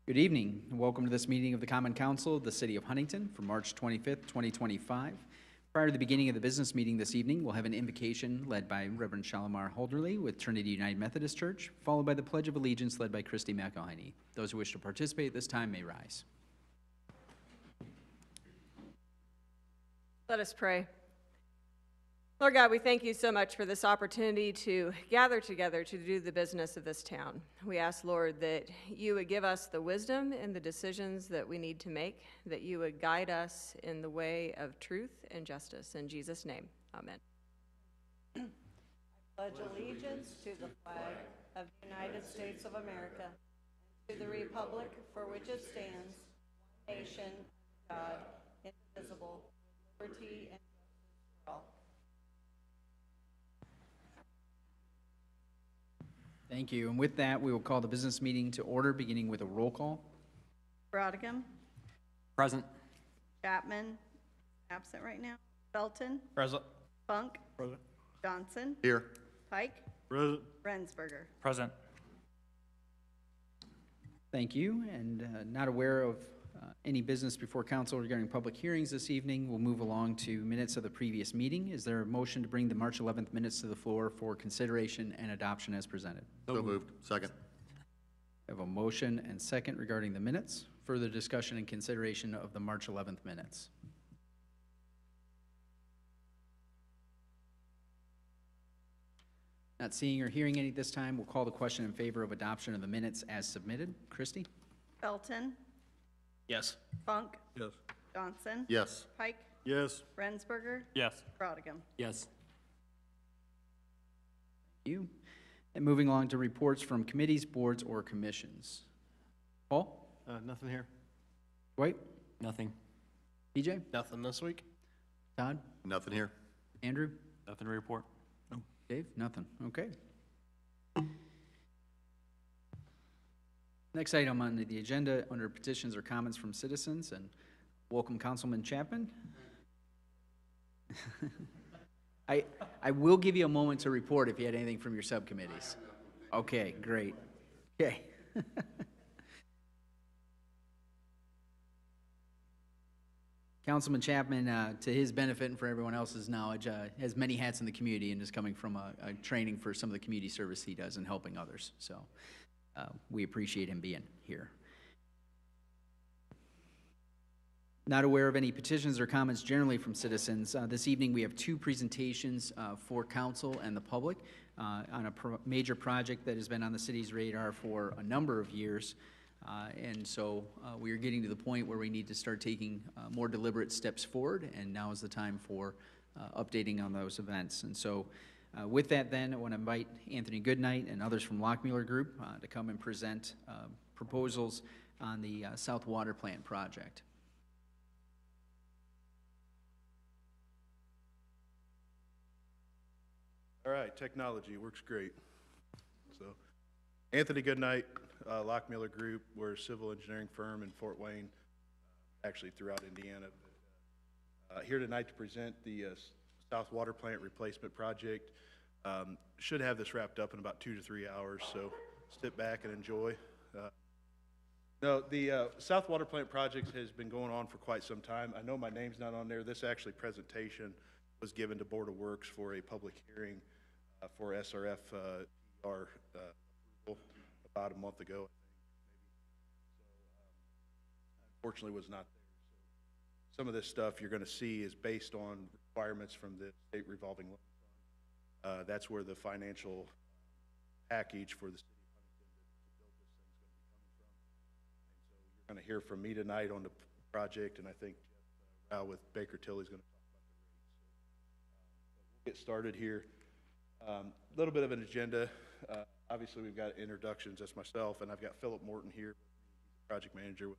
Good evening, and welcome to this meeting of the Common Council of the City of Huntington for March 25th, 2025. Prior to the beginning of the business meeting this evening, we'll have an invocation led by Reverend Shalimar Holderly with Trinity United Methodist Church, followed by the Pledge of Allegiance led by Christy McElhinney. Those who wish to participate at this time may rise. Let us pray. Lord God, we thank you so much for this opportunity to gather together to do the business of this town. We ask, Lord, that you would give us the wisdom in the decisions that we need to make, that you would guide us in the way of truth and justice. In Jesus' name, amen. I pledge allegiance to the flag of the United States of America and to the republic for which it stands, one nation, God, indivisible, with liberty and justice for all. Thank you. And with that, we will call the business meeting to order, beginning with a roll call. Brodigan. Present. Chapman. Absent right now. Felton. Present. Funk. Present. Johnson. Here. Pike. Present. Rensberger. Present. Thank you. And not aware of any business before council regarding public hearings this evening, we'll move along to minutes of the previous meeting. Is there a motion to bring the March 11th minutes to the floor for consideration and adoption as presented? So moved. Second. I have a motion and second regarding the minutes. Further discussion and consideration of the March 11th minutes. Not seeing or hearing any at this time, we'll call the question in favor of adoption of the minutes as submitted. Christy? Felton. Yes. Funk. Yes. Johnson. Yes. Pike. Yes. Rensberger. Yes. Brodigan. Yes. Thank you. And moving along to reports from committees, boards, or commissions. Paul? Nothing here. Dwight? Nothing. PJ? Nothing this week. Todd? Nothing here. Andrew? Nothing to report. Dave? Nothing. Okay. Next item on the agenda under petitions or comments from citizens, and welcome Councilman Chapman. I will give you a moment to report if you had anything from your subcommittees. Okay, great. Okay. Councilman Chapman, to his benefit and for everyone else's knowledge, has many hats in the community and is coming from a training for some of the community service he does and helping others. So we appreciate him being here. Not aware of any petitions or comments generally from citizens. This evening we have two presentations for council and the public on a major project that has been on the city's radar for a number of years. And so we are getting to the point where we need to start taking more deliberate steps forward, and now is the time for updating on those events. And so with that then, I want to invite Anthony Goodnight and others from Lockmuir Group to come and present proposals on the South Water Plant project. All right, technology works great. So, Anthony Goodnight, Lockmuir Group, we're a civil engineering firm in Fort Wayne, actually throughout Indiana. Here tonight to present the South Water Plant Replacement Project. Should have this wrapped up in about 2 to 3 hours, so sit back and enjoy. No, the South Water Plant Project has been going on for quite some time. I know my name's not on there. This actually presentation was given to Board of Works for a public hearing for SRF approval about a month ago, I think, maybe. So, unfortunately was not there. So some of this stuff you're going to see is based on requirements from the state revolving loan fund. That's where the financial package for the city of Huntington to build this thing is going to be coming from. And so you're going to hear from me tonight on the project, and I think Jeff Rao with Baker Tilly is going to talk about the rates. So, we'll get started here. A little bit of an agenda. Obviously, we've got introductions. That's myself, and I've got Philip Morton here. He's a project manager with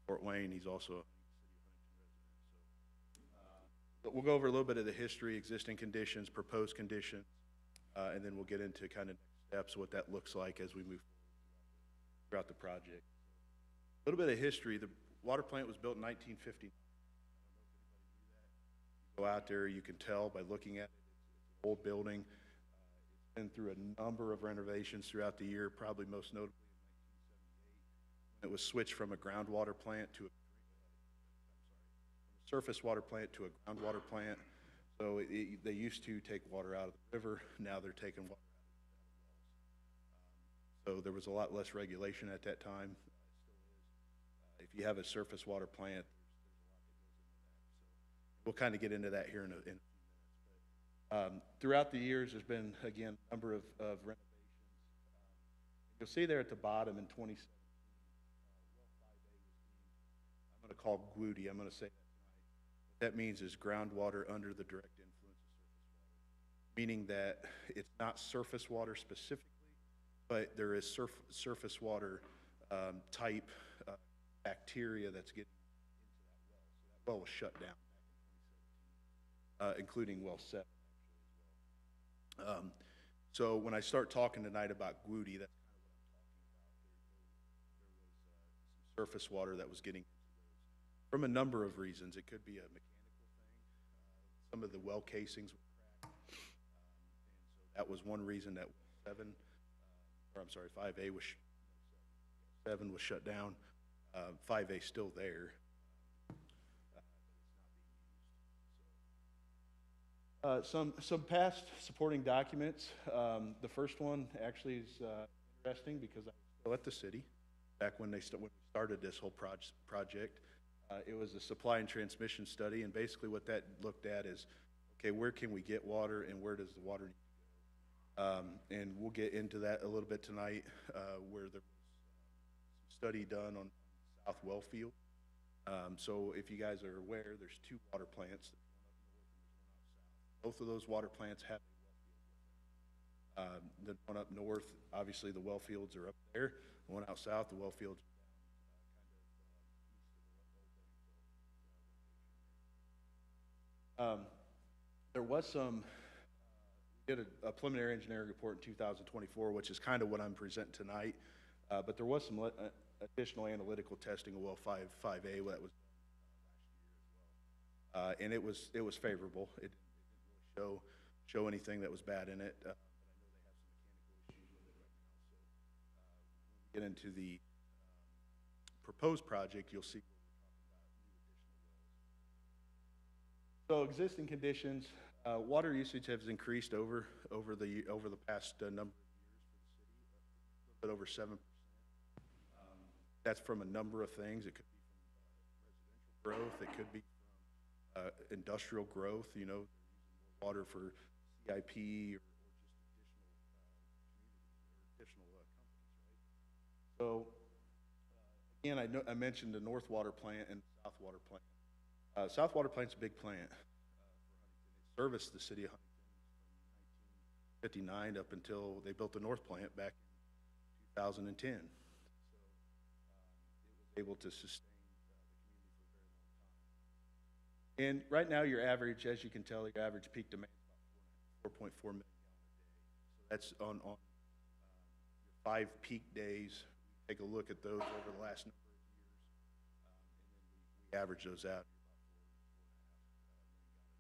Fort Wayne. He's also a city of Huntington resident. But we'll go over a little bit of the history, existing conditions, proposed conditions, and then we'll get into kind of next steps, what that looks like as we move throughout the project. A little bit of history. The water plant was built in 1959. I don't know if anybody knew that. You go out there, you can tell by looking at it. It's an old building. It's been through a number of renovations throughout the year, probably most notably in It was switched from a groundwater plant to a surface water plant to a groundwater plant. So they used to take water out of the river, now they're taking water out of the wells. So there was a lot less regulation at that time. If you have a surface water plant, we'll kind of get into that here in a few minutes. But, throughout the years, there's been, again, a number of renovations. You'll see there at the bottom in 2017, I'm going to call GWUDI, I'm going to say that tonight. What that means is groundwater under the direct influence of surface water, meaning that it's not surface water specifically, but there is surface water type bacteria that's getting into that well. So that well was shut down back in 2017, including well 7 actually as well. So when I start talking tonight about GWUDI, that's kind of what I'm talking about. There was some surface water that was getting into those from a number of reasons. It could be a mechanical thing. Some of the well casings were cracked, and so that was one reason that 5A was 7 was shut down. 5A still there. Some past supporting documents. The first one actually is interesting because I was still at the city back when we started this whole project. It was a supply and transmission study, and basically what that looked at is, okay, where can we get water and where does the water need to go? And we'll get into that a little bit tonight, where there was some study done on South Wellfield. So if you guys are aware, there's 2 water plants. Both of those water plants have a well field with them. The one up north, obviously the well fields are up there. The one out south, the well fields are down there was some, we did a preliminary engineering report in 2024, which is kind of what I'm presenting tonight. But there was some additional analytical testing of well 5A that was done last year as well. And it was favorable. It didn't show anything that was bad in it. But I know they have some mechanical issues with it right now. So when we get into the proposed project, you'll see where we're talking about new additional wells. So existing conditions, water usage has increased over the past number of years for the city, a little bit over 7%. That's from a number of things. It could be from residential growth. It could be from industrial growth. You know, they're using more water for CIP or just additional companies, right? So again, I mentioned the North Water Plant and the South Water Plant. South Water Plant's a big plant for Huntington. It serviced the city of Huntington from 1959 up until they built the North Plant back in 2010. Able to sustain the community for a very long time. And right now, your average, as you can tell, your average peak demand is about 4.4 million gallons a day. So that's on your 5 peak days. Take a look at those over the last number of years, and then we average those out about 4.5 million gallons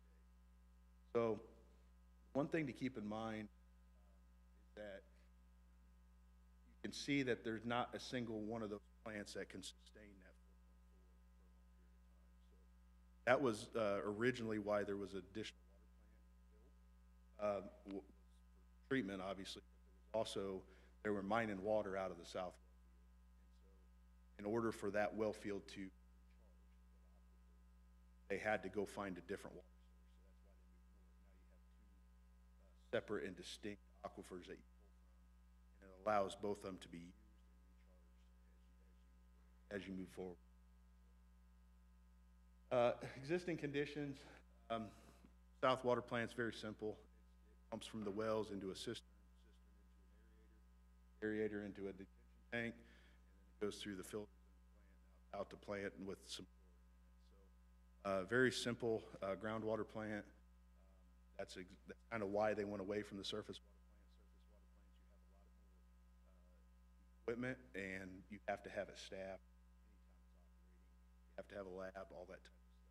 a day. So one thing to keep in mind is that you can see that there's not a single one of those plants that can sustain that 4.4 for a long period of time. So that was originally why there was additional water plant built for treatment, obviously, but there was also, they were mining water out of the South Wellfield. And so in order for that well field to recharge, they had to go find a different water source. So that's why they moved north. Now you have 2 separate and distinct aquifers that you pull from, and it allows both of them to be used as you move forward. Existing conditions, South Water Plant's very simple. It pumps from the wells into a cistern into an aerator into a detention tank, and then it goes through the filters in the plant, out the plant, and with some chlorine in it. So very simple groundwater plant. That's kind of why they went away from the surface water plant. Surface water plants, you have a lot more equipment, and you have to have a staff. Have to have a lab, all that type of stuff.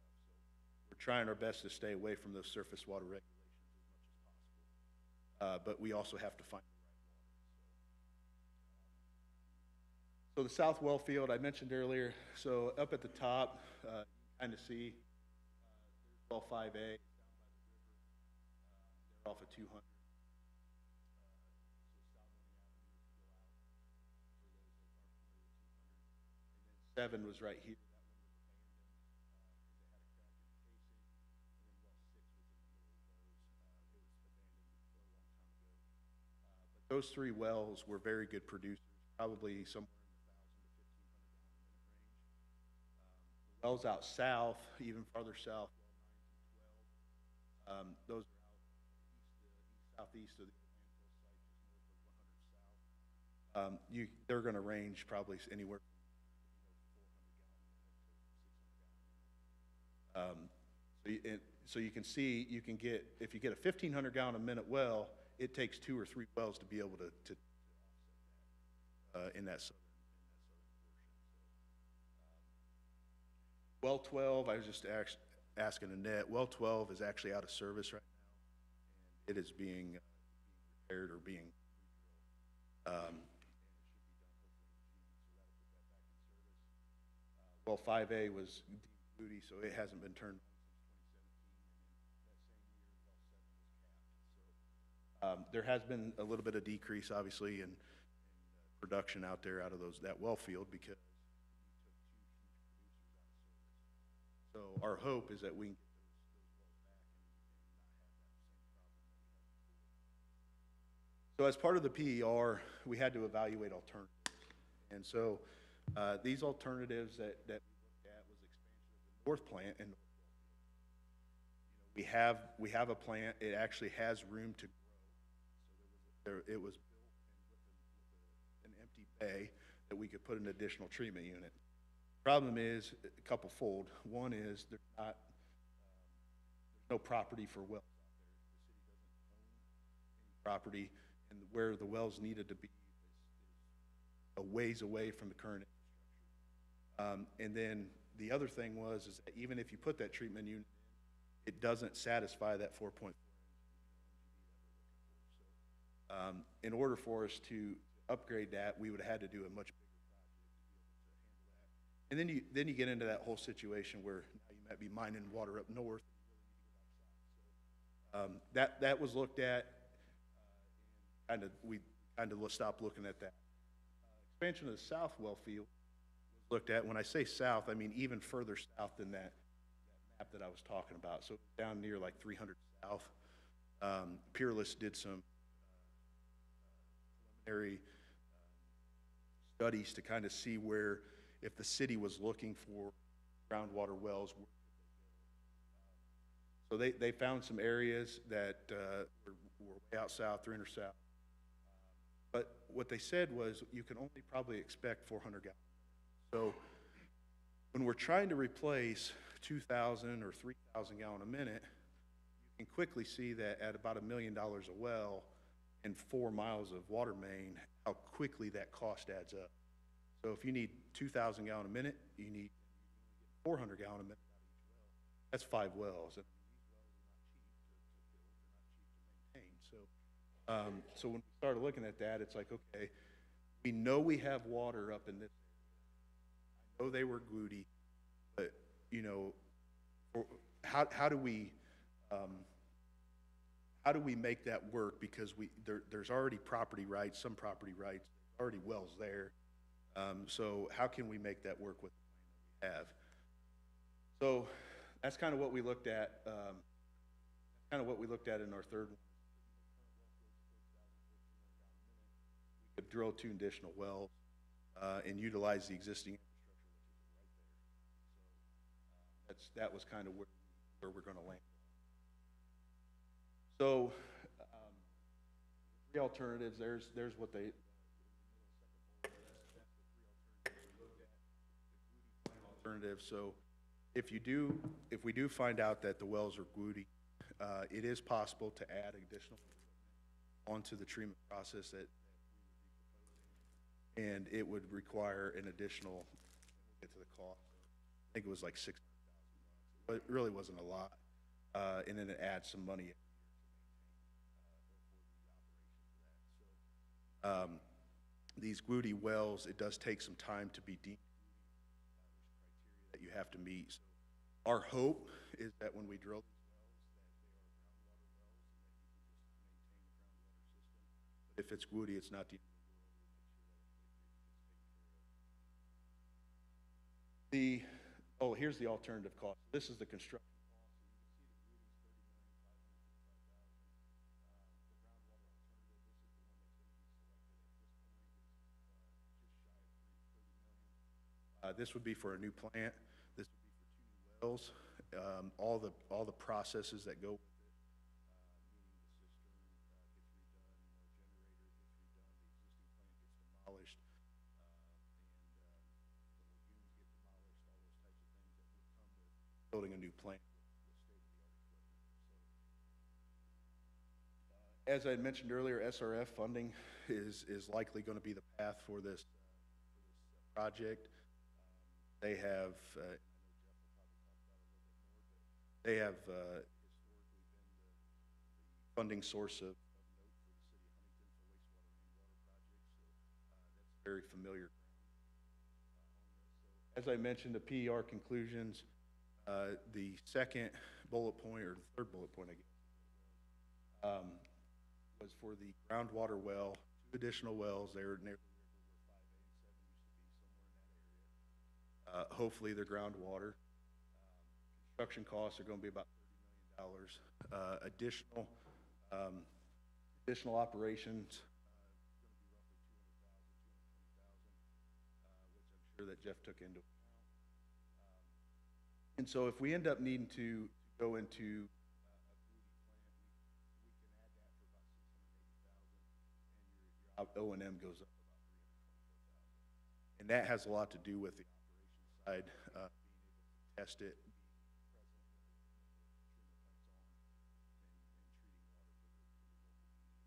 So we're trying our best to stay away from those surface water regulations as much as possible. But we also have to find the right water. So the south well field, I mentioned earlier, so up at the top, you can kind of see, there's well 5A, down by the river, they're off of 200. Seven was right here. Those three wells were very good producers, probably somewhere in the 1,000 to 1,500 gallon a minute range. Wells out south, even farther south, well 9 through 12, those are out southeast of the landfill site, just north of 100 south. They're going to range probably anywhere from 400 gallon a minute to 600 gallon a minute. So you can see, you can get, if you get a 1,500 gallon a minute well, it takes 2 or 3 wells to be able to offset that in that southern portion. Well 12, I was just asking Annette, well 12 is actually out of service right now, and it is being repaired or being well 5A was deemed duty, so it hasn't been turned on there has been a little bit of decrease, obviously, in production out there out of that well field because so our hope is that we can get those wells back and not have that same problem. So as part of the PER, we had to evaluate alternatives. And so these alternatives that we looked at was expansion of the north plant and north well. We have a plant. It actually has room to grow. It was built with an empty bay that we could put an additional treatment unit. Problem is a couple fold. One is there's no property for wells out there. The city doesn't own any property, and where the wells needed to be is a ways away from the current infrastructure. And then the other thing is that even if you put that treatment unit in, it doesn't satisfy that 4.4. In order for us to upgrade that, we would have had to do a much bigger project to be able to handle that. And then you get into that whole situation where now you might be mining water up north. That was looked at, and we kind of stopped looking at that. Expansion of the south well field was looked at. When I say south, I mean even further south than that map that I was talking about. So down near like 300 south. Peerless did some preliminary studies to kind of see where, if the city was looking for groundwater wells, where could they go? So they found some areas that were way out south, 300 south. But what they said was you can only probably expect 400 gallons. So when we're trying to replace 2,000 or 3,000 gallon a minute, you can quickly see that at about $1 million a well and 4 miles of water main, how quickly that cost adds up. So if you need 2,000 gallon a minute, you need 400 gallon a minute out of each well. That's 5 wells. And these wells are not cheap to build. They're not cheap to maintain. So when we started looking at that, it's like, okay, we know we have water up in this area. I know they were Glutie, but you know, how do we make that work? Because there's already property rights, some property rights, already wells there. So how can we make that work with the plan that we have? So that's kind of what we looked at. Kind of what we looked at in our third one. We could drill 2 additional wells and utilize the existing infrastructure that's right there. So that was kind of where we're going to land. So 3 alternatives. There's what they. Alternative. So if we do find out that the wells are Glutie, it is possible to add additional onto the treatment process that we would be proposing, and it would require an additional. Get to the cost. I think it was like $600,000, but it really wasn't a lot, and then it adds some money. these Woody wells, it does take some time to be deemed that you have to meet. So our hope is that when we drill these wells, that they are groundwater wells, and that you can just maintain the groundwater system. But if it's Woody, it's not the end of the world. Oh, here's the alternative cost. This is the construction cost. This would be for a new plant. This would be for 2 new wells. All the processes that go with it, meaning the cistern gets redone, the generator gets redone, the existing plant gets demolished, and the lagoons get demolished, all those types of things that would come with building a new plant with state-of-the-art equipment. As I had mentioned earlier, SRF funding is likely going to be the path for this project. They have, historically been the funding source of note for the city of Huntington for wastewater and water projects. So that's very familiar ground. As I mentioned, the PER conclusions, the second bullet point, or the third bullet point, I guess, was for the groundwater well, 2 additional wells there near the river where 5A and 7 used to be, somewhere in that area. Hopefully they're groundwater. Construction costs are going to be about $30 million. Additional operations, going to be roughly $200,000, $220,000, which I'm sure that Jeff took into account. And so if we end up needing to go into a Woody plant, we can add that for about $680,000, and your O&M goes up about $324,000. And that has a lot to do with the operations side, being able to test it, being present when the treatment plant's on, and treating water for the local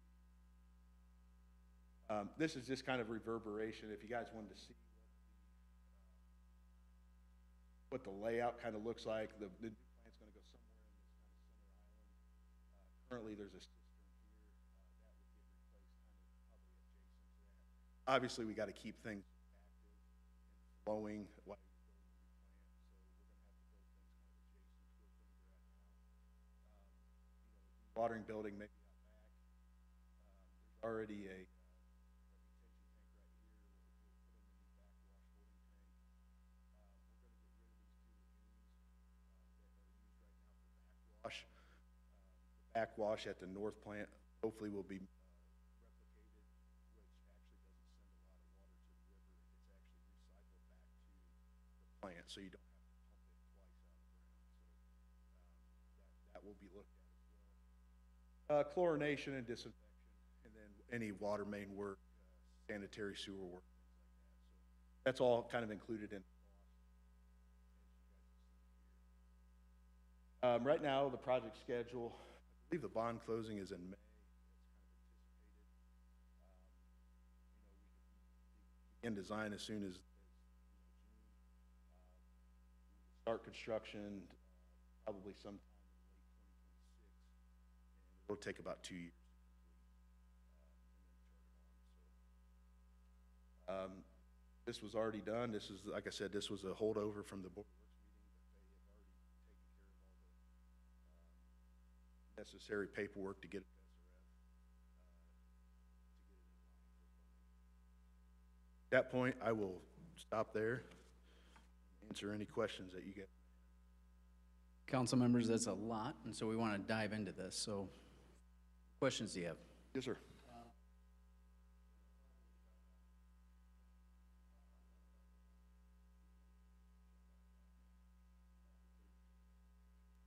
community. This is just kind of reverberation. If you guys wanted to see what the layout kind of looks like, the new plant's going to go somewhere in this kind of center island. Currently, there's a cistern here that would get replaced kind of probably adjacent to that. Obviously, we got to keep things active and flowing while you're building the new plant, so we're going to have to build things kind of adjacent to where things are at now. The watering building maybe out back. There's already a backwash at the north plant hopefully will be replicated, which actually doesn't send a lot of water to the river. It's actually recycled back to the plant, so you don't have to pump it twice out of the ground. So that will be looked at as well. Chlorination and disinfection, and then any water main work, sanitary sewer work, things like that. So that's all kind of included in the cost, as you guys have seen here. Right now, the project schedule, I believe the bond closing is in May. That's kind of anticipated. We begin design as soon as June. Start construction probably sometime in late 2026, and it'll take about 2 years to complete, and then turn it on. So this was already done. This is, like I said, this was a holdover from the Board of Works meeting, but they have already taken care of all the necessary paperwork to get it to SRF, to get it in line for funding. At that point, I will stop there and answer any questions that you get. Council members, that's a lot, and so we want to dive into this. So, questions do you have? Yes, sir.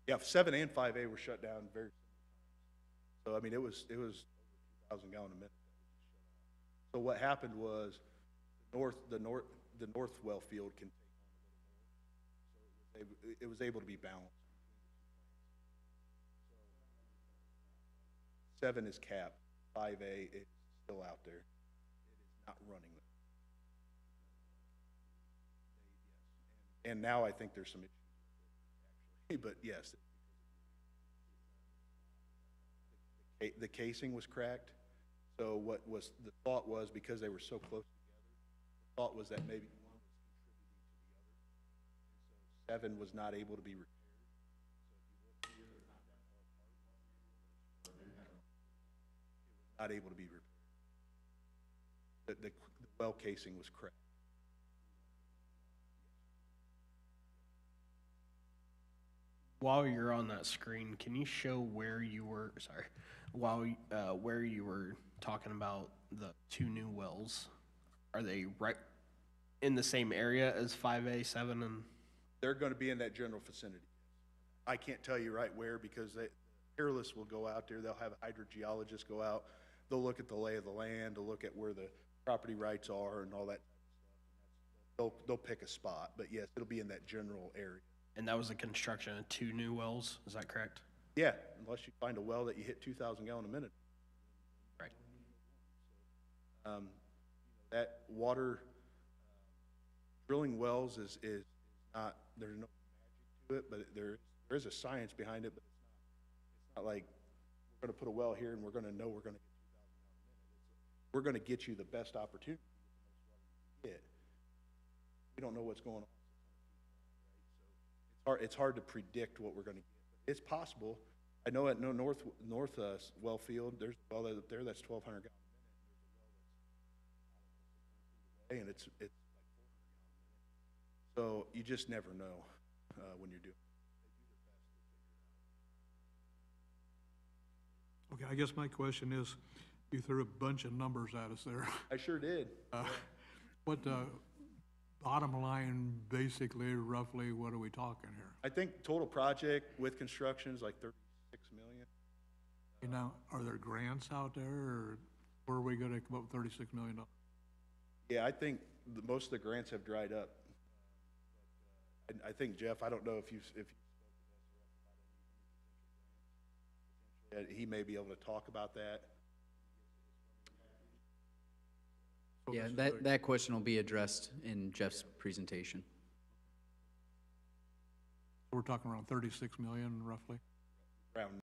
Yeah, 7 and 5A were shut down very similar times. So, I mean, it was over 2,000 gallon a minute that was just shut off. So what happened was the north well field can take on a little more. So it was able to be balanced between the 2 plants. So 7 is capped, 5A is still out there. It is not running though. And now I think there's some issues with it, actually. But yes, the casing was cracked, So what was, the thought was, because they were so close together, the thought was that maybe one was contributing to the other. And so 7 was not able to be repaired. So if you look here, they're not that far apart. It was not able to be repaired. The well casing was cracked. While you're on that screen, can you show where you were, sorry, where you were talking about the 2 new wells? Are they right in the same area as 5A, 7, and? They're going to be in that general vicinity. I can't tell you right where, because Peerless will go out there. They'll have hydrogeologists go out. They'll look at the lay of the land. They'll look at where the property rights are and all that stuff. They'll pick a spot, but yes, it'll be in that general area. And that was the construction of 2 new wells, is that correct? Yeah, unless you find a well that you hit 2,000 gallon a minute. Right. That water, drilling wells is not, there's no magic to it, but there is a science behind it, but it's not like we're gonna put a well here and we're gonna know we're gonna get 2,000 gallon a minute. We're gonna get you the best opportunity with the most water you can get. We don't know what's going on. It's hard to predict what we're gonna get. It's possible. I know at North well field, there's a well up there that's 1,200 gallon a minute. And it's like 400 gallon a minute. So you just never know when you're doing. Okay, I guess my question is, you threw a bunch of numbers at us there. I sure did. What, bottom line, basically, roughly, what are we talking here? I think total project with construction is like 36 million. You know, are there grants out there, or where are we gonna come up with $36 million? Yeah, I think most of the grants have dried up. I think, Jeff, I don't know if you spoke with us he may be able to talk about that. Yeah, that question will be addressed in Jeff's presentation. We're talking around 36 million, roughly? Around,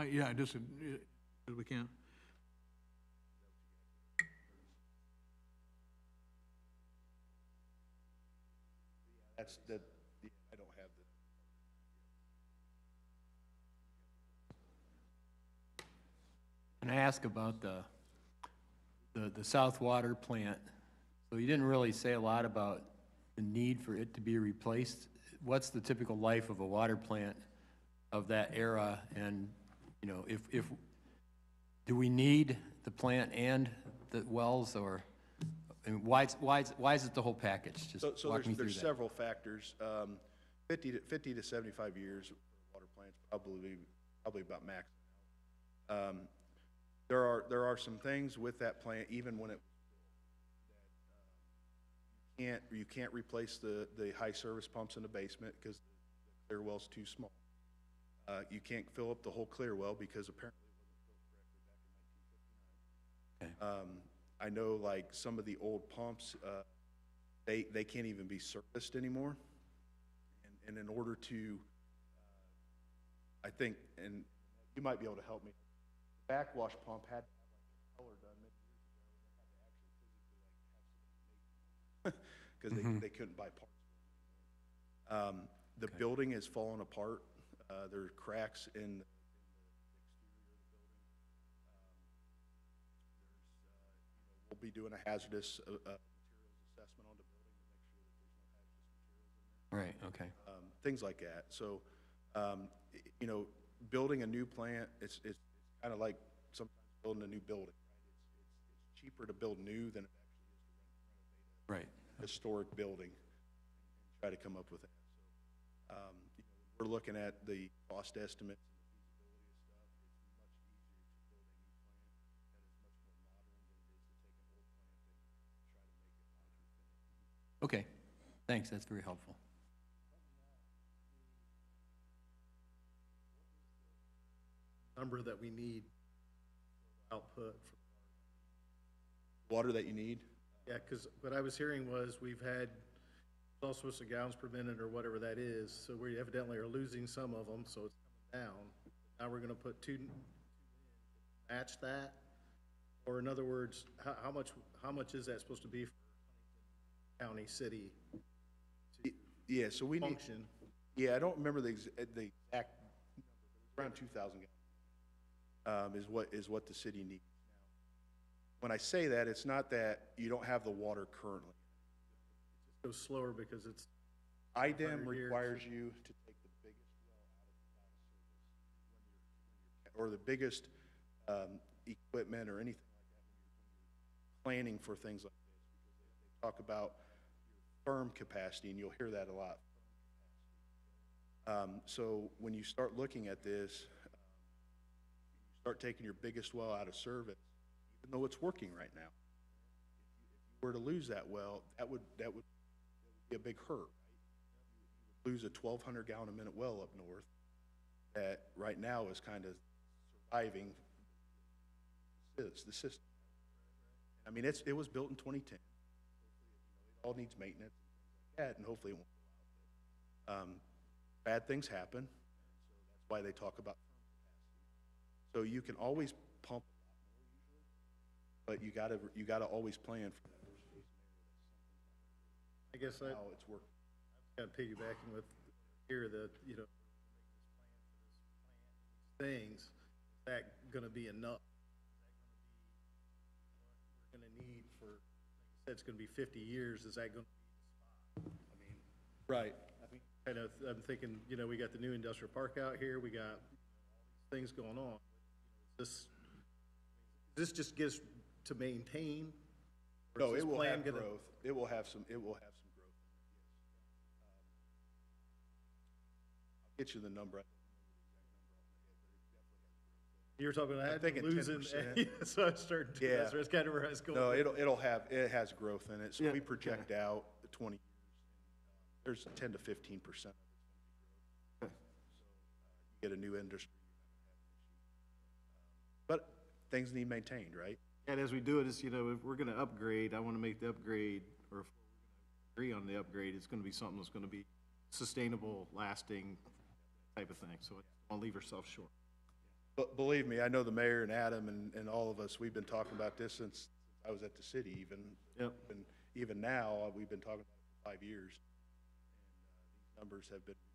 Yeah, just, we can't. that's the, yeah, I don't have the. Can I ask about the South Water plant? So you didn't really say a lot about the need for it to be replaced. What's the typical life of a water plant of that era? And, you know, if do we need the plant and the wells, or and why is it the whole package? Just So walk me through there's that. several factors. 50 to 75 years for water plants, probably about max. There are some things with that plant, even when it that you can't replace the high service pumps in the basement because the clear well's too small. You can't fill up the whole clear well because apparently it wasn't built correctly back in 1959. Okay. I know, like, some of the old pumps, they can't even be serviced anymore. And in order to, I think, and you might be able to help me, the backwash pump had to have like a color done many years ago, and they had to actually physically like have somebody make them because they couldn't buy parts for them anymore. The Okay. building is falling apart. There are cracks in the exterior of the building. We'll be doing a hazardous materials assessment on the building to make sure that there's no hazardous materials in there. Right, okay. Things like that. So, you know, building a new plant, it's kind of like sometimes building a new building, right? It's cheaper to build new than it actually is to renovate Right. a historic building and try to come up with that. So, you know, we're looking at the cost estimates and the feasibility of stuff. It's much easier to build a new plant that is much more modern than it is to take an old plant and try to make it modern. Okay, thanks, that's very helpful. Number that we need output for Water that you need? yeah, because what I was hearing was we've had all sorts of gallons per minute or whatever that is, so we evidently are losing some of them, so it's coming down. Now we're gonna put two in to match that. Or in other words, how much is that supposed to be for county, city Yeah, so we need, function? yeah, I don't remember the exact number, but it's around 2,000 gallons, is what the city needs. When I say that, it's not that you don't have the water currently. It goes slower because it's, IDEM 100 years. requires you to take the biggest well out of service or the biggest equipment or anything like that when you're planning for things like this, because they talk about firm capacity, and you'll hear that a lot. So when you start looking at this, you start taking your biggest well out of service, even though it's working right now. If you were to lose that well, that would be a big hurt. Lose a 1,200 gallon a minute well up north that right now is kind of surviving the system. I mean, it was built in 2010. It all needs maintenance and that, and hopefully it won't go out. Bad things happen, so that's why they talk about firm capacity. So you can always pump a lot more usually, but you gotta always plan for that worst case scenario. I guess How it's working. kind of piggybacking with here, that, things, is that gonna be enough? Is that gonna be what we're gonna need for, like you said, it's gonna be 50 years, is that gonna be the spot? I mean, Right. I'm thinking, we got the new industrial park out here, we got all these things going on. This just gives to maintain? Or No, is it this will plan have gonna- growth. It will have some growth in it, yes. I'll get you the number. You're talking about I'm thinking losing, 10%. so I started doing Yeah. that, so it's kind of where I was going. No, it has growth in it, so Yeah. we project out the 20 years. There's 10 to 15%. So you get a new industry. But things need maintained, right? And as we do it, is, if we're gonna upgrade, I wanna make the upgrade, or if we're gonna agree on the upgrade, it's gonna be something that's gonna be sustainable, lasting type of thing, so don't leave ourselves short. But believe me, I know the mayor and Adam and all of us, we've been talking about this since I was at the city even. Yep. And even now, we've been talking about it for 5 years. And these numbers have been reviewed.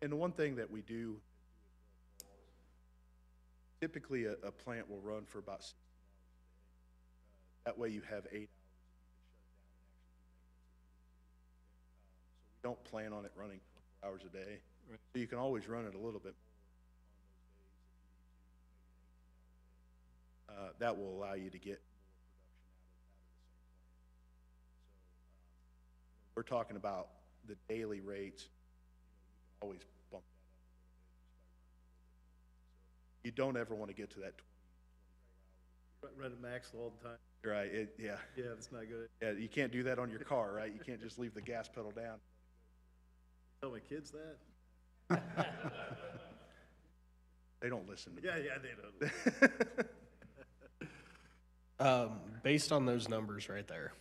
And the one thing that we do, typically a plant will run for about 16 hours a day. That way you have 8 hours that you can shut it down and actually do maintenance if you need to. So we don't plan on it running 24 hours a day. Right. So you can always run it a little bit more on those days if you need to, maybe an 18-hour day. That will allow you to get more production out of the same plant. So we're talking about the daily rates. You can always bump that up a little bit just by running a little bit more. So you don't ever want to get to that 20, 24 hour. Run it max all the time. Right, yeah. Yeah, that's not good. Yeah, you can't do that on your car, right? You can't just leave the gas pedal down. Tell my kids that? They don't listen to me. Yeah, they don't. Based on those numbers right there,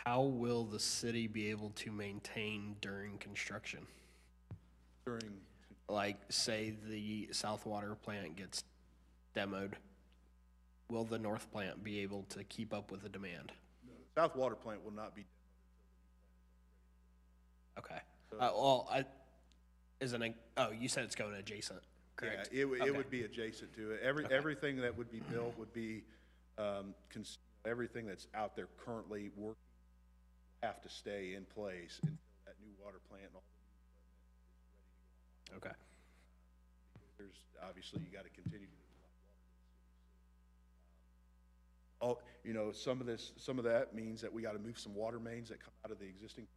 how will the city be able to maintain during construction? During, Like, say the South Water plant gets demoed, will the North plant be able to keep up with the demand? South Water Plant will not be Okay. Well, you said it's going adjacent, correct? Yeah, it Okay. would be adjacent to it. Okay. Everything that would be built would be, everything that's out there currently working will have to stay in place until that new water plant and all the new equipment is ready to go online. Okay. There's, obviously, you gotta continue to provide water to the city. Some of that means that we gotta move some water mains that come out of the existing plant.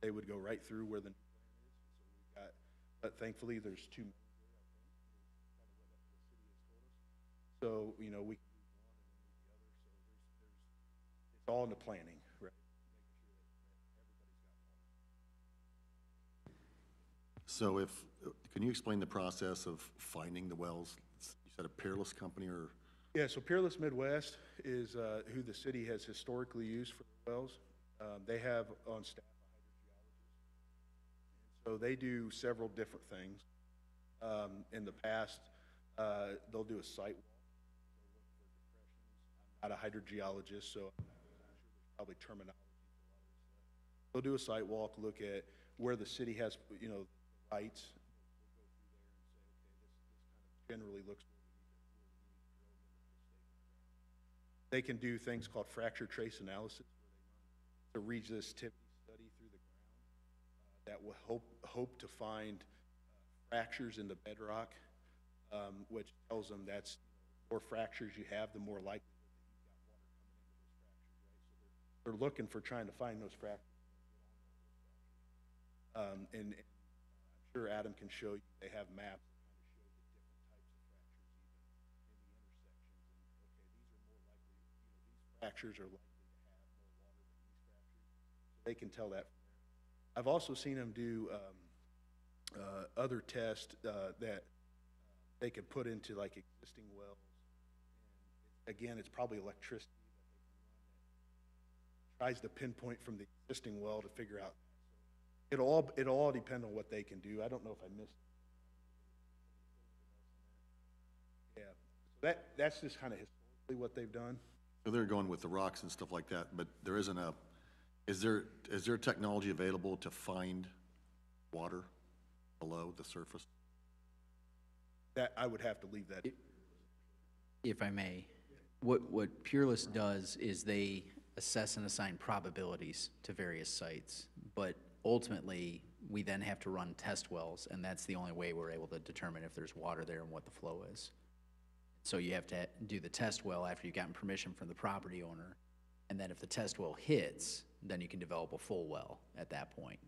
They would go right through where the new plant is, and so we've got, but thankfully, there's 2 mains there, I think, kind of what the city has told us. So, we can move one and then move the other, so it's all in the planning, right? Making sure that everybody's got water. So can you explain the process of finding the wells? You said a Peerless company or? Yeah, so Peerless Midwest is who the city has historically used for their wells. They have on staff a hydrogeologist. So they do several different things. in the past. They'll do a site walk. I'm not a hydrogeologist, so I'm sure there's probably terminology for a lot of this stuff. They'll do a site walk, look at where the city has, rights. We'll go through there and say, okay, this kind of generally looks where we need to drill and put a stake in the ground. They can do things called fracture trace analysis, where they run a resistivity study through the ground that will hope to find fractures in the bedrock, which tells them that's the more fractures you have, the more likely they're looking for trying to find those fractures. And I'm sure Adam can show you, they have maps that kind of show the different types of fractures even in the intersections. And, okay, these are more likely, these fractures are likely to have more water than these fractures. So they can tell that from there. I've also seen them do other tests that they could put into like existing wells. And again, it's probably electricity tries to pinpoint from the existing well to figure out. It'll all depend on what they can do. I don't know if I missed. Yeah, so that's just kind of historically what they've done. So they're going with the rocks and stuff like that, but there isn't is there technology available to find water below the surface? That I would have to leave that. If I may, what Peerless does is they assess and assign probabilities to various sites, but ultimately, we then have to run test wells, and that's the only way we're able to determine if there's water there and what the flow is. So you have to do the test well after you've gotten permission from the property owner, and then if the test well hits, then you can develop a full well at that point,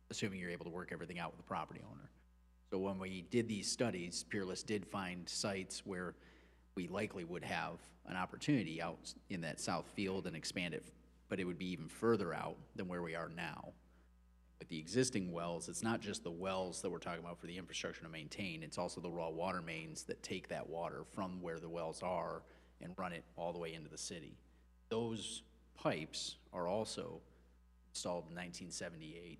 assuming you're able to work everything out with the property owner. So when we did these studies, Peerless did find sites where we likely would have an opportunity out in that south field and expand it, but it would be even further out than where we are now. With the existing wells, it's not just the wells that we're talking about for the infrastructure to maintain, it's also the raw water mains that take that water from where the wells are and run it all the way into the city. Those pipes are also installed in 1978.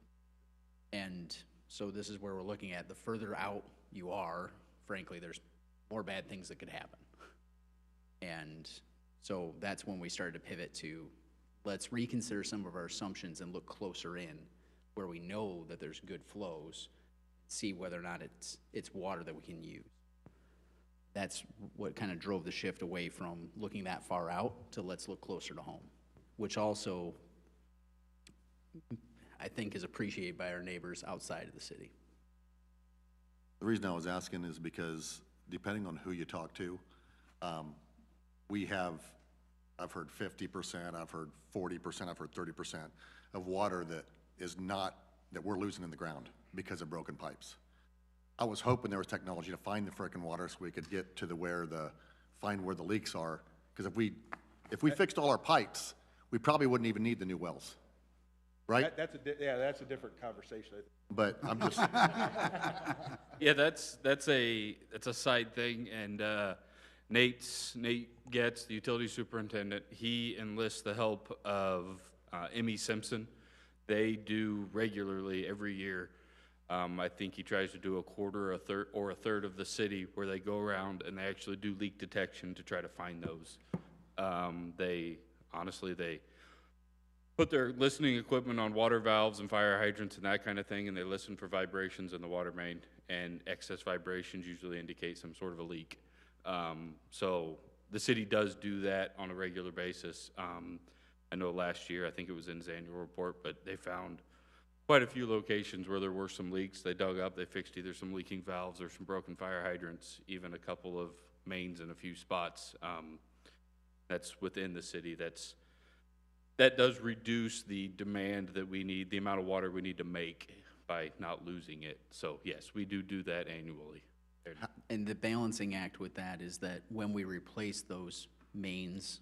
And so this is where we're looking at, the further out you are, frankly, there's more bad things that could happen. And so that's when we started to pivot to, let's reconsider some of our assumptions and look closer in where we know that there's good flows, see whether or not it's water that we can use. That's what kind of drove the shift away from looking that far out to let's look closer to home, which also I think is appreciated by our neighbors outside of the city. The reason I was asking is because depending on who you talk to, I've heard 50%, I've heard 40%, I've heard 30% of water that we're losing in the ground because of broken pipes. I was hoping there was technology to find the frickin' water so we could get to find where the leaks are. Because if we fixed all our pipes, we probably wouldn't even need the new wells, right? That's a different conversation. But I'm just, Yeah, that's a side thing, and Nate Getz, the utility superintendent, he enlists the help of Emmy Simpson. They do regularly every year. I think he tries to do a quarter, a third of the city where they go around and they actually do leak detection to try to find those. They put their listening equipment on water valves and fire hydrants and that kind of thing, and they listen for vibrations in the water main, and excess vibrations usually indicate some sort of a leak. So the city does do that on a regular basis. I know last year, I think it was in his annual report, but they found quite a few locations where there were some leaks. They dug up, they fixed either some leaking valves or some broken fire hydrants, even a couple of mains in a few spots. That's within the city. That does reduce the demand that we need, the amount of water we need to make by not losing it. So yes, we do that annually. And the balancing act with that is that when we replace those mains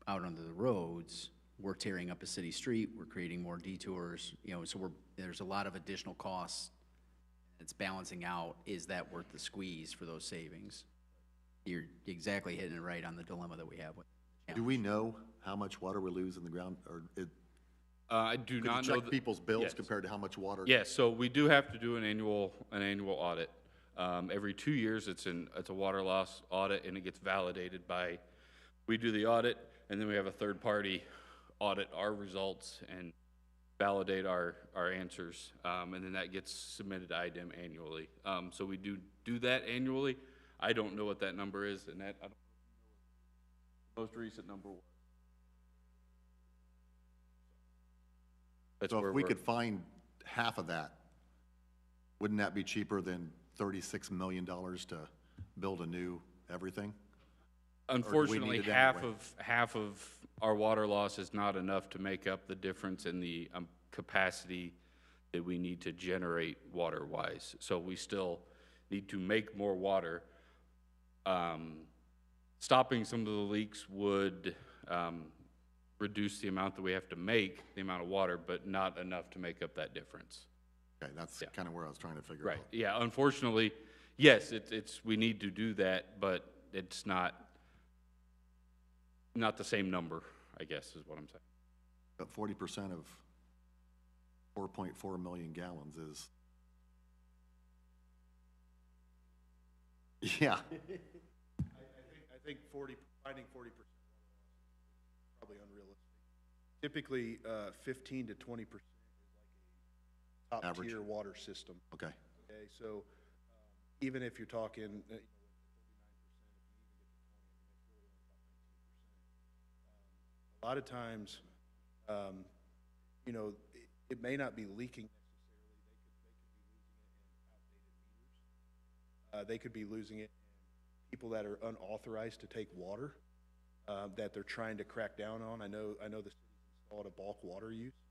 out onto the roads, we're tearing up a city street, we're creating more detours, so there's a lot of additional costs. It's balancing out, is that worth the squeeze for those savings? You're exactly hitting it right on the dilemma that we have with the do we know how much water we lose in the ground? Or I do not know. Could you check people's bills Yes. compared to how much water? Yes, so we do have to do an annual audit. Every 2 years, it's a water loss audit, and it gets validated by, we do the audit, and then we have a third party audit our results and validate our answers, and then that gets submitted to IDEM annually. So we do that annually. I don't know what that number is, and that, I don't know what the most recent number was. That's So where if we we're- could find half of that, wouldn't that be cheaper than $36 million to build a new everything? Unfortunately, it half anyway? of our water loss is not enough to make up the difference in the capacity that we need to generate water-wise. So we still need to make more water. Stopping some of the leaks would reduce the amount that we have to make, the amount of water, but not enough to make up that difference. Okay, that's Yeah. kind of where I was trying to figure out. Right, yeah, unfortunately, yes, we need to do that, but it's not the same number, I guess, is what I'm saying. But 40% of 4.4 million gallons is, yeah. I think finding 40% is probably unrealistic. Typically, 15 to 20% is like a Average. top-tier water system. Okay. Okay, so even if you're talking, a lot of times, it may not be leaking necessarily. They could be losing it in people that are unauthorized to take water, that they're trying to crack down on. I know the city's installed a bulk water use station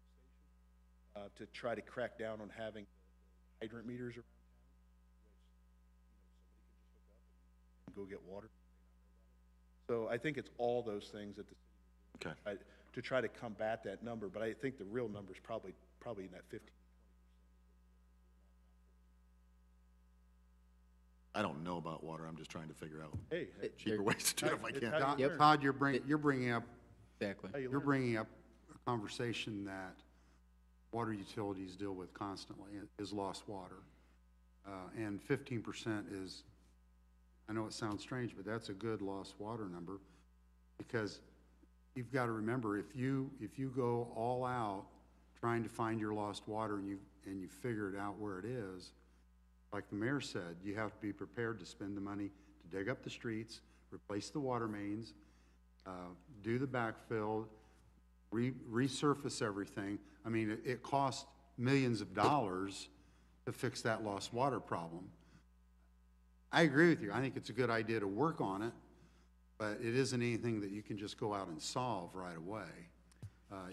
to try to crack down on having hydrant meters around town, which somebody can just hook up and go get water. So I think it's all those things that the city is doing to try to combat that number. But I think the real number is probably in that 15. I don't know about water, I'm just trying to figure out Hey, cheaper ways to do it if I it's can. how you Yep. learn. Todd, you're bringing up, Exactly. How you you're learn. bringing up a conversation that water utilities deal with constantly, is lost water. And 15% is, I know it sounds strange, but that's a good lost water number, because you've got to remember, if you go all out trying to find your lost water and you figure it out where it is, like the mayor said, you have to be prepared to spend the money to dig up the streets, replace the water mains, do the backfill, resurface everything. I mean, it costs millions of dollars to fix that lost water problem. I agree with you. I think it's a good idea to work on it, but it isn't anything that you can just go out and solve right away.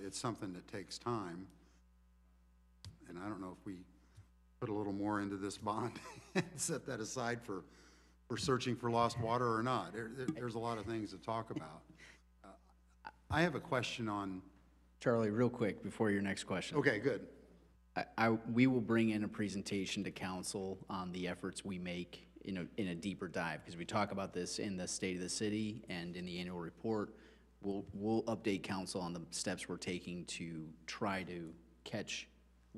It's something that takes time. And I don't know if we put a little more into this bond and set that aside for searching for lost water or not. There's a lot of things to talk about. I have a question on, Charlie, real quick, before your next question. okay, good. We will bring in a presentation to council on the efforts we make in a deeper dive, because we talk about this in the State of the City and in the annual report. We'll update council on the steps we're taking to try to catch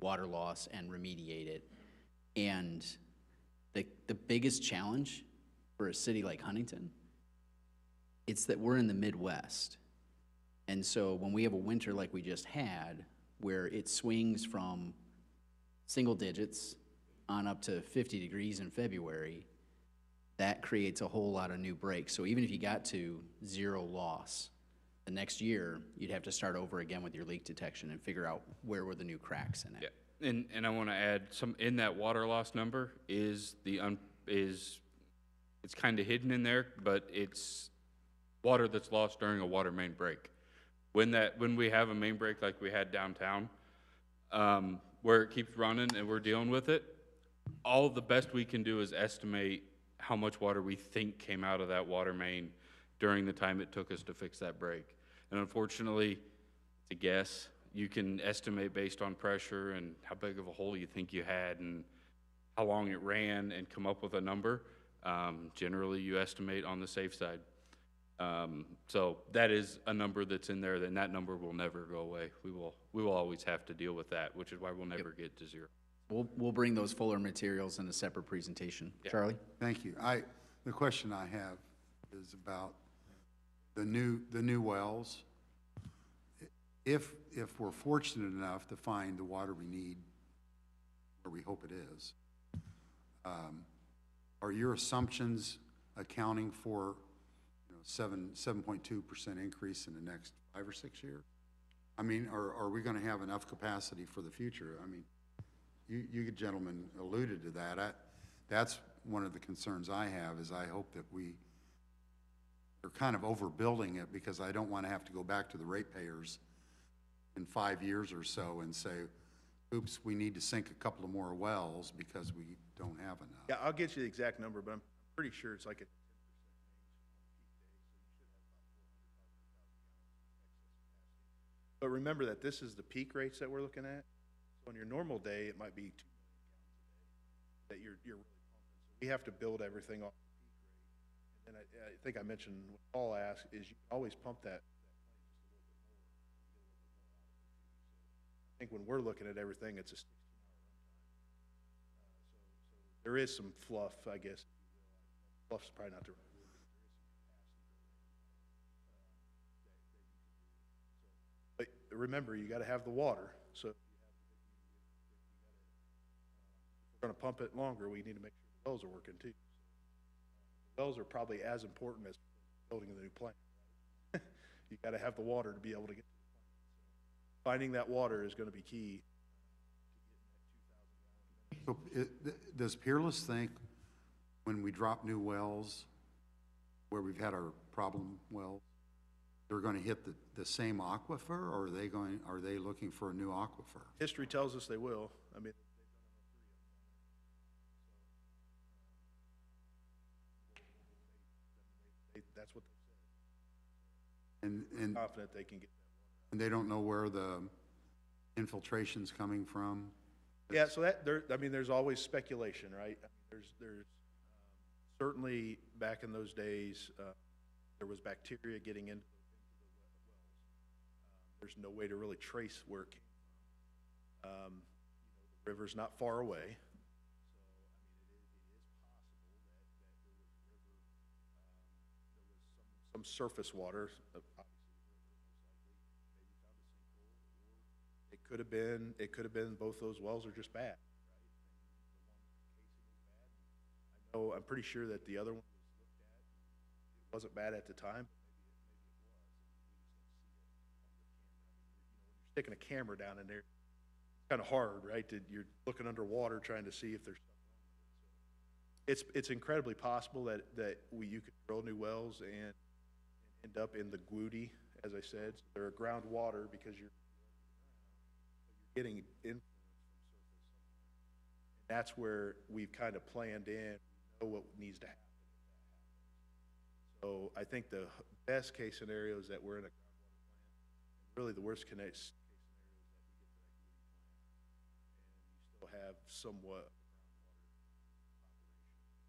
water loss and remediate it. And the biggest challenge for a city like Huntington, it's that we're in the Midwest. And so when we have a winter like we just had, where it swings from single digits on up to 50 degrees in February, that creates a whole lot of new breaks. So even if you got to zero loss, the next year, you'd have to start over again with your leak detection and figure out where were the new cracks in it. Yeah, and I want to add, in that water loss number is it's kind of hidden in there, but it's water that's lost during a water main break. When we have a main break like we had downtown, where it keeps running and we're dealing with it, all the best we can do is estimate how much water we think came out of that water main during the time it took us to fix that break. And unfortunately, it's a guess. You can estimate based on pressure and how big of a hole you think you had and how long it ran and come up with a number. Generally, you estimate on the safe side. So that is a number that's in there, and that number will never go away. We will always have to deal with that, which is why we'll never get to zero. We'll bring those fuller materials in a separate presentation. Yeah. Charlie? Thank you. The question I have is about the new wells. If we're fortunate enough to find the water we need, or we hope it is, are your assumptions accounting for, 7.2% increase in the next 5 or 6 years? I mean, are we gonna have enough capacity for the future? I mean, you gentlemen alluded to that. That's one of the concerns I have, is I hope that they're kind of overbuilding it, because I don't wanna have to go back to the ratepayers in 5 years or so and say, oops, we need to sink a couple of more wells because we don't have enough. Yeah, I'll get you the exact number, but I'm pretty sure it's like a 10% But remember that this is the peak rates that we're looking at. So on your normal day, it might be 2 million gallons a day that you're really pumping. So we have to build everything off the peak rate. And then I think I mentioned what Paul asked is you can always pump that plant just a little bit more. I think when we're looking at everything, it's a 16-hour runtime. So there is some fluff, I guess. Fluff's probably not the right word. But remember, you got to have the water. So if we're going to pump it longer, we need to make sure the wells are working too. The wells are probably as important as building the new plant. Right? You got to have the water to be able to get to the plant. So finding that water is going to be key. So does Peerless think when we drop new wells, where we've had our problem wells, they're going to hit the same aquifer, or are they looking for a new aquifer? History tells us they will. I mean, that's what they said. And Confident they can get that water. And they don't know where the infiltration's coming from? Yeah, so there's always speculation, right? I mean, there's certainly back in those days, there was bacteria getting into the wells. There's no way to really trace where it came from. The river's not far away, so I mean, it is possible that there was some surface water. It could have been both those wells are just bad, right? The one casing was bad. I'm pretty sure that the other one was looked at. It wasn't bad at the time, but maybe it was. When you're sticking a camera down in there, it's kind of hard, right? You're looking underwater trying to see if there's something wrong with it. So it's incredibly possible that you could drill new wells and end up in the Gwuti, as I said. So they're groundwater because you're getting influence from surface. And that's where we've kind of planned in, we know what needs to happen if that happens. So I think the best case scenario is that we're in a groundwater plant. And really the worst case scenario is that we get to that Gwuti plant and you still have somewhat of a groundwater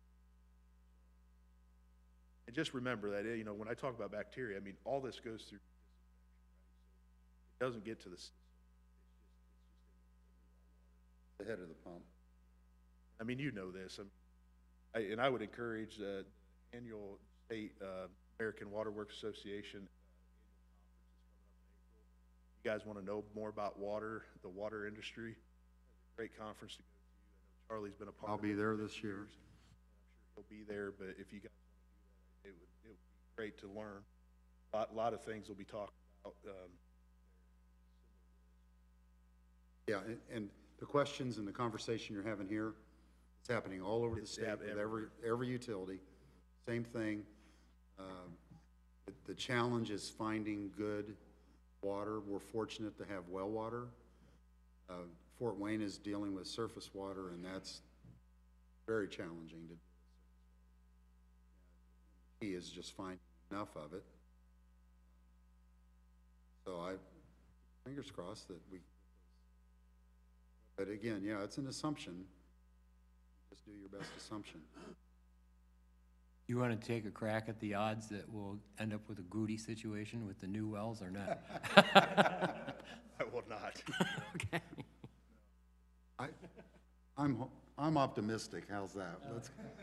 operation. And just remember that, when I talk about bacteria, I mean, all this goes through disinfection, right? So it doesn't get to the system. The head of the pump. I mean, you know this. And I would encourage the annual state American Water Works Association annual conference is coming up in April. You guys want to know more about water, the water industry? It's a great conference to go to. I know Charlie's been a part of it. I'll be there this year. I'm sure he'll be there, but if you guys want to do that, it would be great to learn. A lot of things we'll be talking about. Yeah, and the questions and the conversation you're having here, it's happening all over the state with every utility. Same thing. The challenge is finding good water. We're fortunate to have well water. Fort Wayne is dealing with surface water, and that's very challenging to do. The key is just finding enough of it. So fingers crossed that we. But again, yeah, it's an assumption. Just do your best assumption. You want to take a crack at the odds that we'll end up with a Gwuti situation with the new wells or not? I will not. Okay. I'm optimistic. How's that?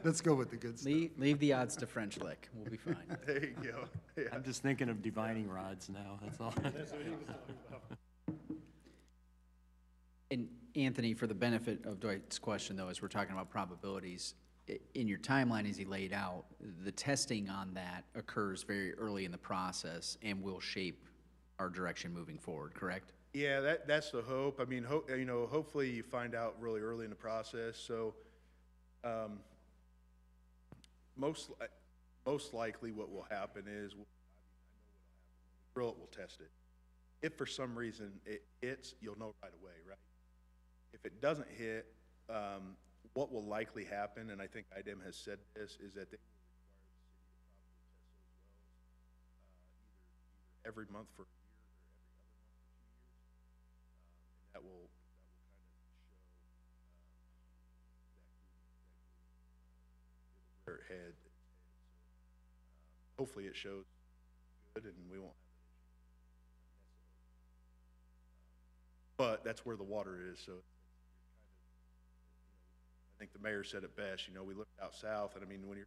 Let's go with the good stuff. Leave the odds to French Lick. We'll be fine. There you go. Yeah. I'm just thinking of divining rods now, that's all. And Anthony, for the benefit of Dwight's question, though, as we're talking about probabilities, in your timeline as he laid out, the testing on that occurs very early in the process and will shape our direction moving forward, correct? Yeah, that's the hope. I mean, hopefully you find out really early in the process. So, most likely what will happen is, drill it, we'll test it. If for some reason it hits, you'll know right away, right? If it doesn't hit, what will likely happen, and I think IDEM has said this, is that they will require the city to probably test those wells either every month for a year or every other month for 2 years. And that will kind of show where it head. Hopefully it shows good and we won't have an issue. But that's where the water is, so I think the mayor said it best. You know, we looked out south, and I mean, when you're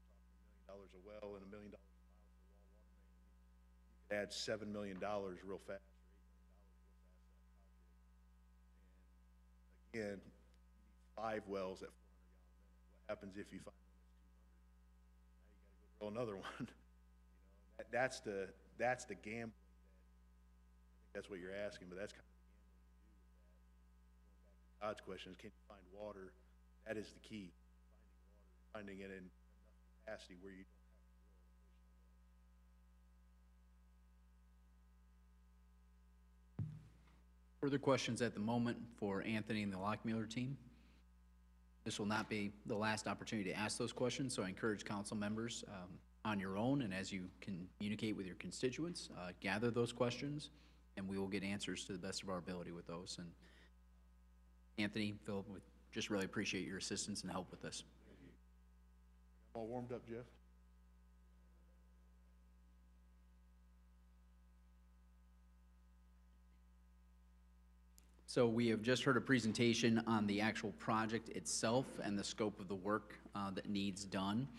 talking $1 million a well and $1 million a mile for a water main, you could add $7 million real fast, or $8 million real fast to that project. And again, you need 5 wells at 400 gallon a minute. What happens if you find one that's 200? Now you got to go drill another one. You know, that's the gambling. I think that's what you're asking, but that's kind of the gambling you do with that. Going back to Todd's question is, can you find water? That is the key, finding water, finding it in enough capacity where you don't have to drill additional wells. Further questions at the moment for Anthony and the Lockmuir team? This will not be the last opportunity to ask those questions, so I encourage council members on your own, and as you communicate with your constituents, gather those questions, and we will get answers to the best of our ability with those. And Anthony, Philip, we just really appreciate your assistance and help with this. I'm all warmed up, Jeff. So we have just heard a presentation on the actual project itself and the scope of the work that needs done.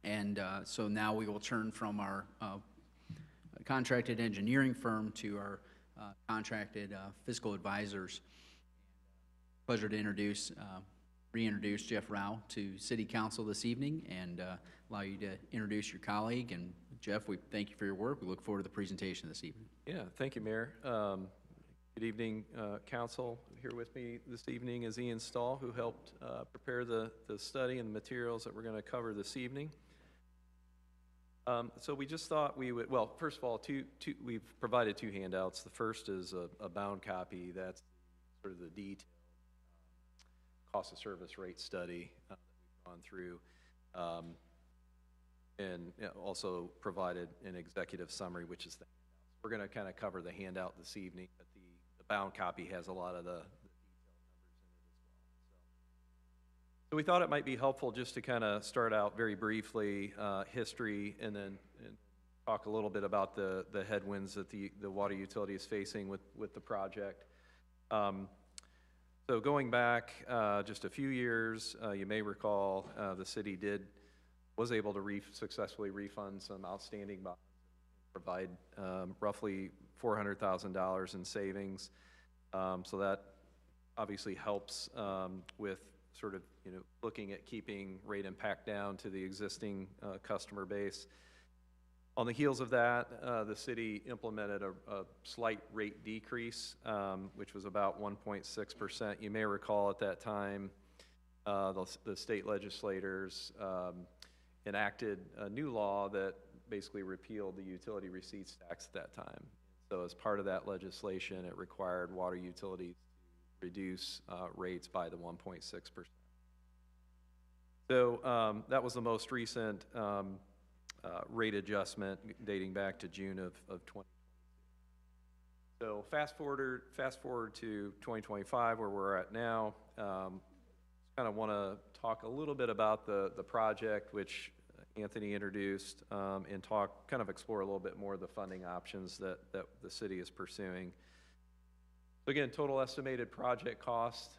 And so now we will turn from our contracted engineering firm to our contracted fiscal advisors. Pleasure to reintroduce Jeff Rao to City Council this evening and allow you to introduce your colleague. And Jeff, we thank you for your work. We look forward to the presentation this evening. Yeah, thank you, Mayor. Good evening, Council. Here with me this evening is Ian Stahl, who helped prepare the study and the materials that we're going to cover this evening. So we just thought we would, well, first of all, we've provided 2 handouts. The first is a bound copy. That's sort of the detailed cost of service rate study that we've gone through, and also provided an executive summary, which is the handout. We're going to kind of cover the handout this evening, but the bound copy has a lot of the detailed numbers in it as well. So we thought it might be helpful just to kind of start out very briefly, history, and then talk a little bit about the headwinds that the water utility is facing with the project. So going back just a few years, you may recall the city was able to successfully refund some outstanding bonds and provide roughly $400,000 in savings. So that obviously helps with sort of looking at keeping rate impact down to the existing customer base. On the heels of that, the city implemented a slight rate decrease, which was about 1.6%. You may recall at that time, the state legislators enacted a new law that basically repealed the utility receipts tax at that time. So as part of that legislation, it required water utilities to reduce rates by the 1.6%. So that was the most recent rate adjustment dating back to June of 2022. So fast forward to 2025, where we're at now. Kind of want to talk a little bit about the project, which Anthony introduced, and kind of explore a little bit more of the funding options that the city is pursuing. So again, total estimated project cost,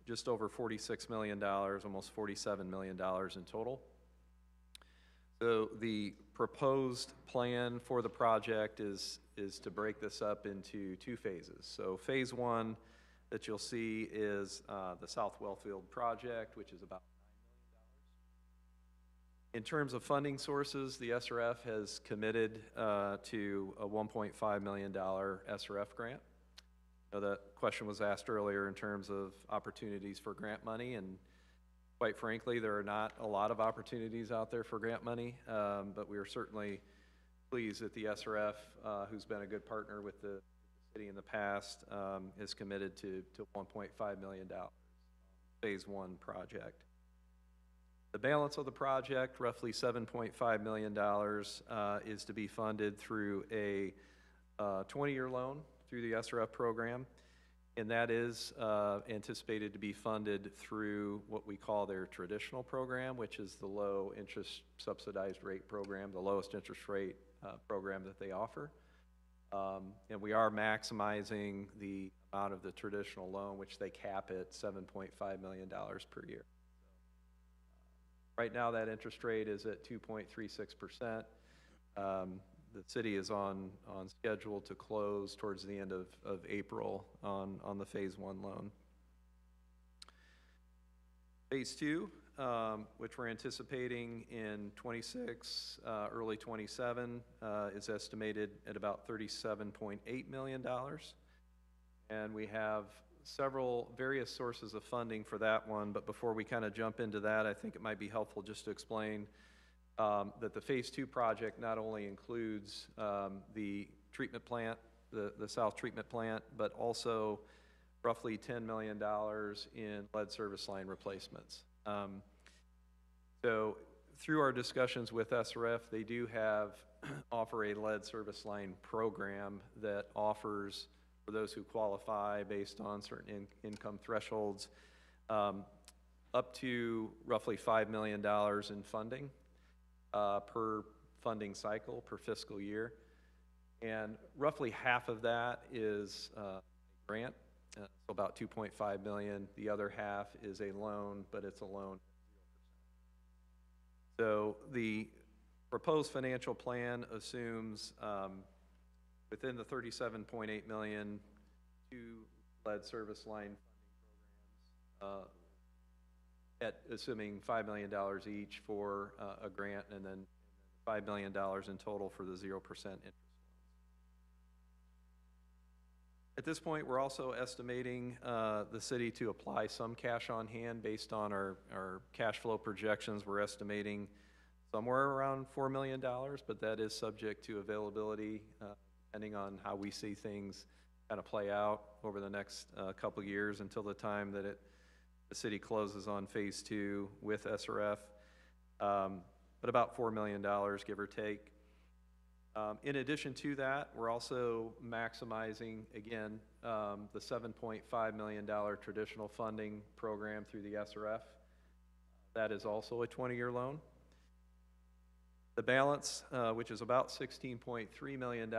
just over $46 million, almost $47 million in total. So the proposed plan for the project is to break this up into two phases. So phase one that you'll see is the South Wellfield project, which is about $9 million. In terms of funding sources, the SRF has committed to a $1.5 million SRF grant. The question was asked earlier in terms of opportunities for grant money, and quite frankly, there are not a lot of opportunities out there for grant money, but we are certainly pleased that the SRF, who's been a good partner with the city in the past, is committed to $1.5 million phase one project. The balance of the project, roughly $7.5 million, is to be funded through a 20-year loan through the SRF program, and that is anticipated to be funded through what we call their traditional program, which is the low interest subsidized rate program, the lowest interest rate program that they offer. And we are maximizing the amount of the traditional loan, which they cap at $7.5 million per year. Right now, that interest rate is at 2.36%. The city is on schedule to close towards the end of April on the phase one loan. Phase two, which we're anticipating in 26, early 27, is estimated at about $37.8 million. And we have several various sources of funding for that one, but before we kind of jump into that, I think it might be helpful just to explain that the phase two project not only includes the treatment plant, the South treatment plant, but also roughly $10 million in lead service line replacements. So through our discussions with SRF, they do offer a lead service line program that offers, for those who qualify based on certain income thresholds, up to roughly $5 million in funding per funding cycle, per fiscal year. And roughly half of that is a grant, so about $2.5 million. The other half is a loan, but it's a loan. So the proposed financial plan assumes within the $37.8 million, two lead service line funding programs, at assuming $5 million each for a grant, and then $5 million in total for the 0% interest loans. At this point, we're also estimating the city to apply some cash on hand based on our cash flow projections. We're estimating somewhere around $4 million, but that is subject to availability depending on how we see things kind of play out over the next couple years until the time that the city closes on phase two with SRF, but about $4 million, give or take. In addition to that, we're also maximizing, again, the $7.5 million traditional funding program through the SRF. That is also a 20-year loan. The balance, which is about $16.3 million,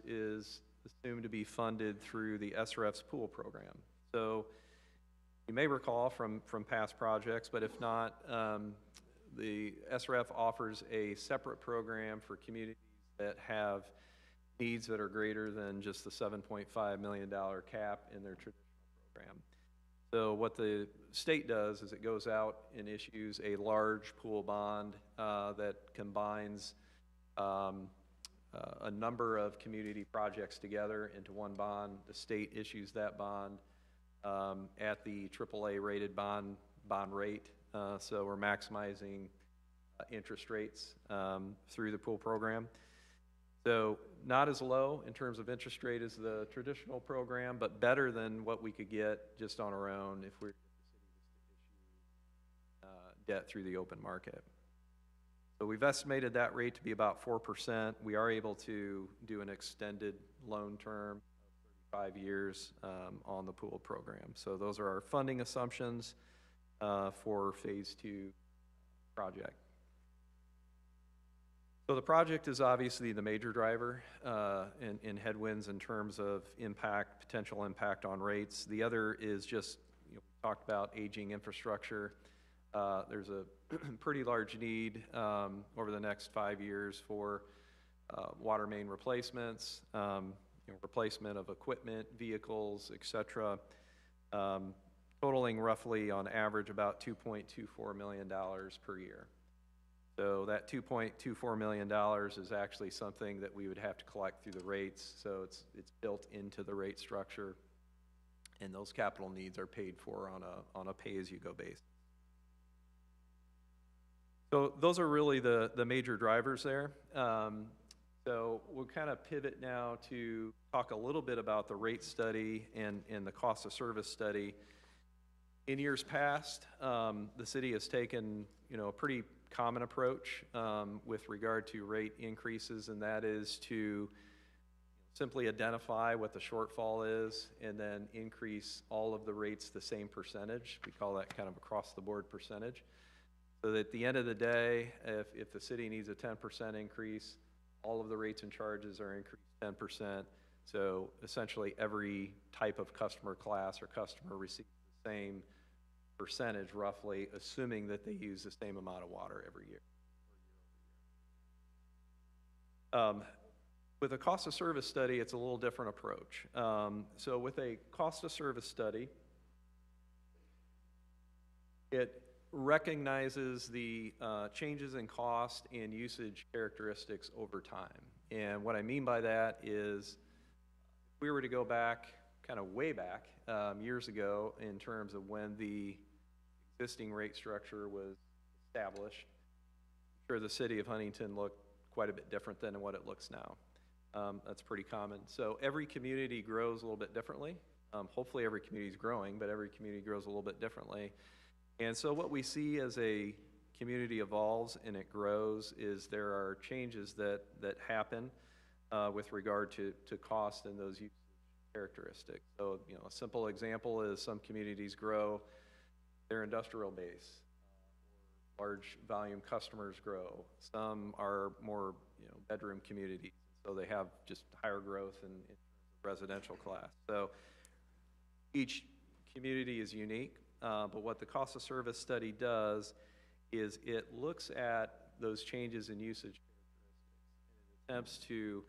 is assumed to be funded through the SRF's pool program. So you may recall from past projects, but if not, the SRF offers a separate program for communities that have needs that are greater than just the $7.5 million cap in their traditional program. So what the state does is it goes out and issues a large pool bond that combines a number of community projects together into one bond. The state issues that bond at the AAA rated bond rate. So we're maximizing interest rates through the pool program. So not as low in terms of interest rate as the traditional program, but better than what we could get just on our own if we were to issue debt through the open market. So we've estimated that rate to be about 4%. We are able to do an extended loan term of 35 years on the pool program. So those are our funding assumptions for phase two project. So the project is obviously the major driver in headwinds in terms of potential impact on rates. The other is just, talked about aging infrastructure. There's a pretty large need over the next 5 years for water main replacements, replacement of equipment, vehicles, et cetera, totaling roughly on average about $2.24 million per year. So that $2.24 million is actually something that we would have to collect through the rates, so it's built into the rate structure, and those capital needs are paid for on a pay-as-you-go basis. So those are really the major drivers there. So we'll kind of pivot now to talk a little bit about the rate study and the cost of service study. In years past, the city has taken, a pretty common approach with regard to rate increases, and that is to simply identify what the shortfall is and then increase all of the rates the same percentage. We call that kind of across-the-board percentage. So that at the end of the day, if the city needs a 10% increase, all of the rates and charges are increased 10%. So essentially every type of customer class or customer receives the same percentage roughly, assuming that they use the same amount of water every year. With a cost of service study, it's a little different approach. So with a cost of service study, it recognizes the changes in cost and usage characteristics over time. And what I mean by that is, if we were to go back, kind of way back, years ago in terms of when the existing rate structure was established, I'm sure the city of Huntington looked quite a bit different than what it looks now. That's pretty common. So every community grows a little bit differently. Hopefully every community is growing, but every community grows a little bit differently. And so what we see as a community evolves and it grows is there are changes that happen with regard to cost and those usage characteristics. So, a simple example is some communities grow their industrial base. Large volume customers grow. Some are more, bedroom communities, so they have just higher growth in residential class. So each community is unique. But what the cost of service study does is it looks at those changes in usage characteristics and it attempts to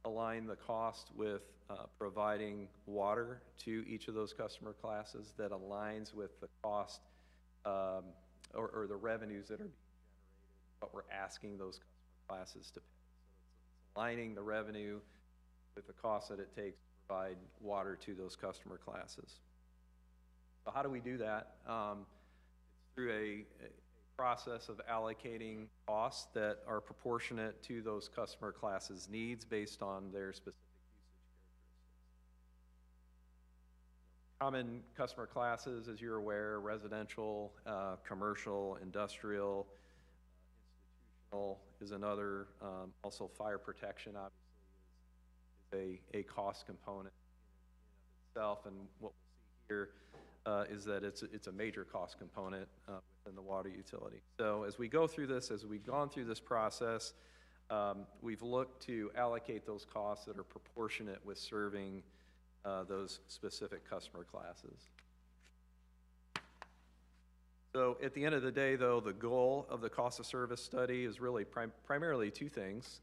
align the cost with providing water to each of those customer classes that aligns with the cost or the revenues that are being generated, what we're asking those customer classes to pay. So it's aligning the revenue with the cost that it takes to provide water to those customer classes. So how do we do that? It's through a process of allocating costs that are proportionate to those customer classes' needs based on their specific usage characteristics. Common customer classes, as you're aware, residential, commercial, industrial, institutional is another. Also fire protection, obviously, is a cost component in of itself, and what we'll see here is that it's a major cost component within the water utility. So as we go through this, as we've gone through this process, we've looked to allocate those costs that are proportionate with serving those specific customer classes. So at the end of the day, though, the goal of the cost of service study is really primarily two things.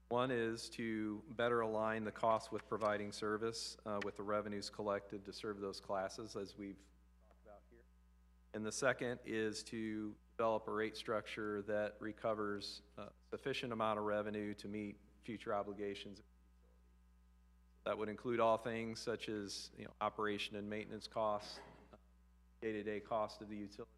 One is to better align the cost with providing service with the revenues collected to serve those classes, as we've talked about here. And the second is to develop a rate structure that recovers sufficient amount of revenue to meet future obligations. That would include all things such as operation and maintenance costs, day-to-day cost of the utility,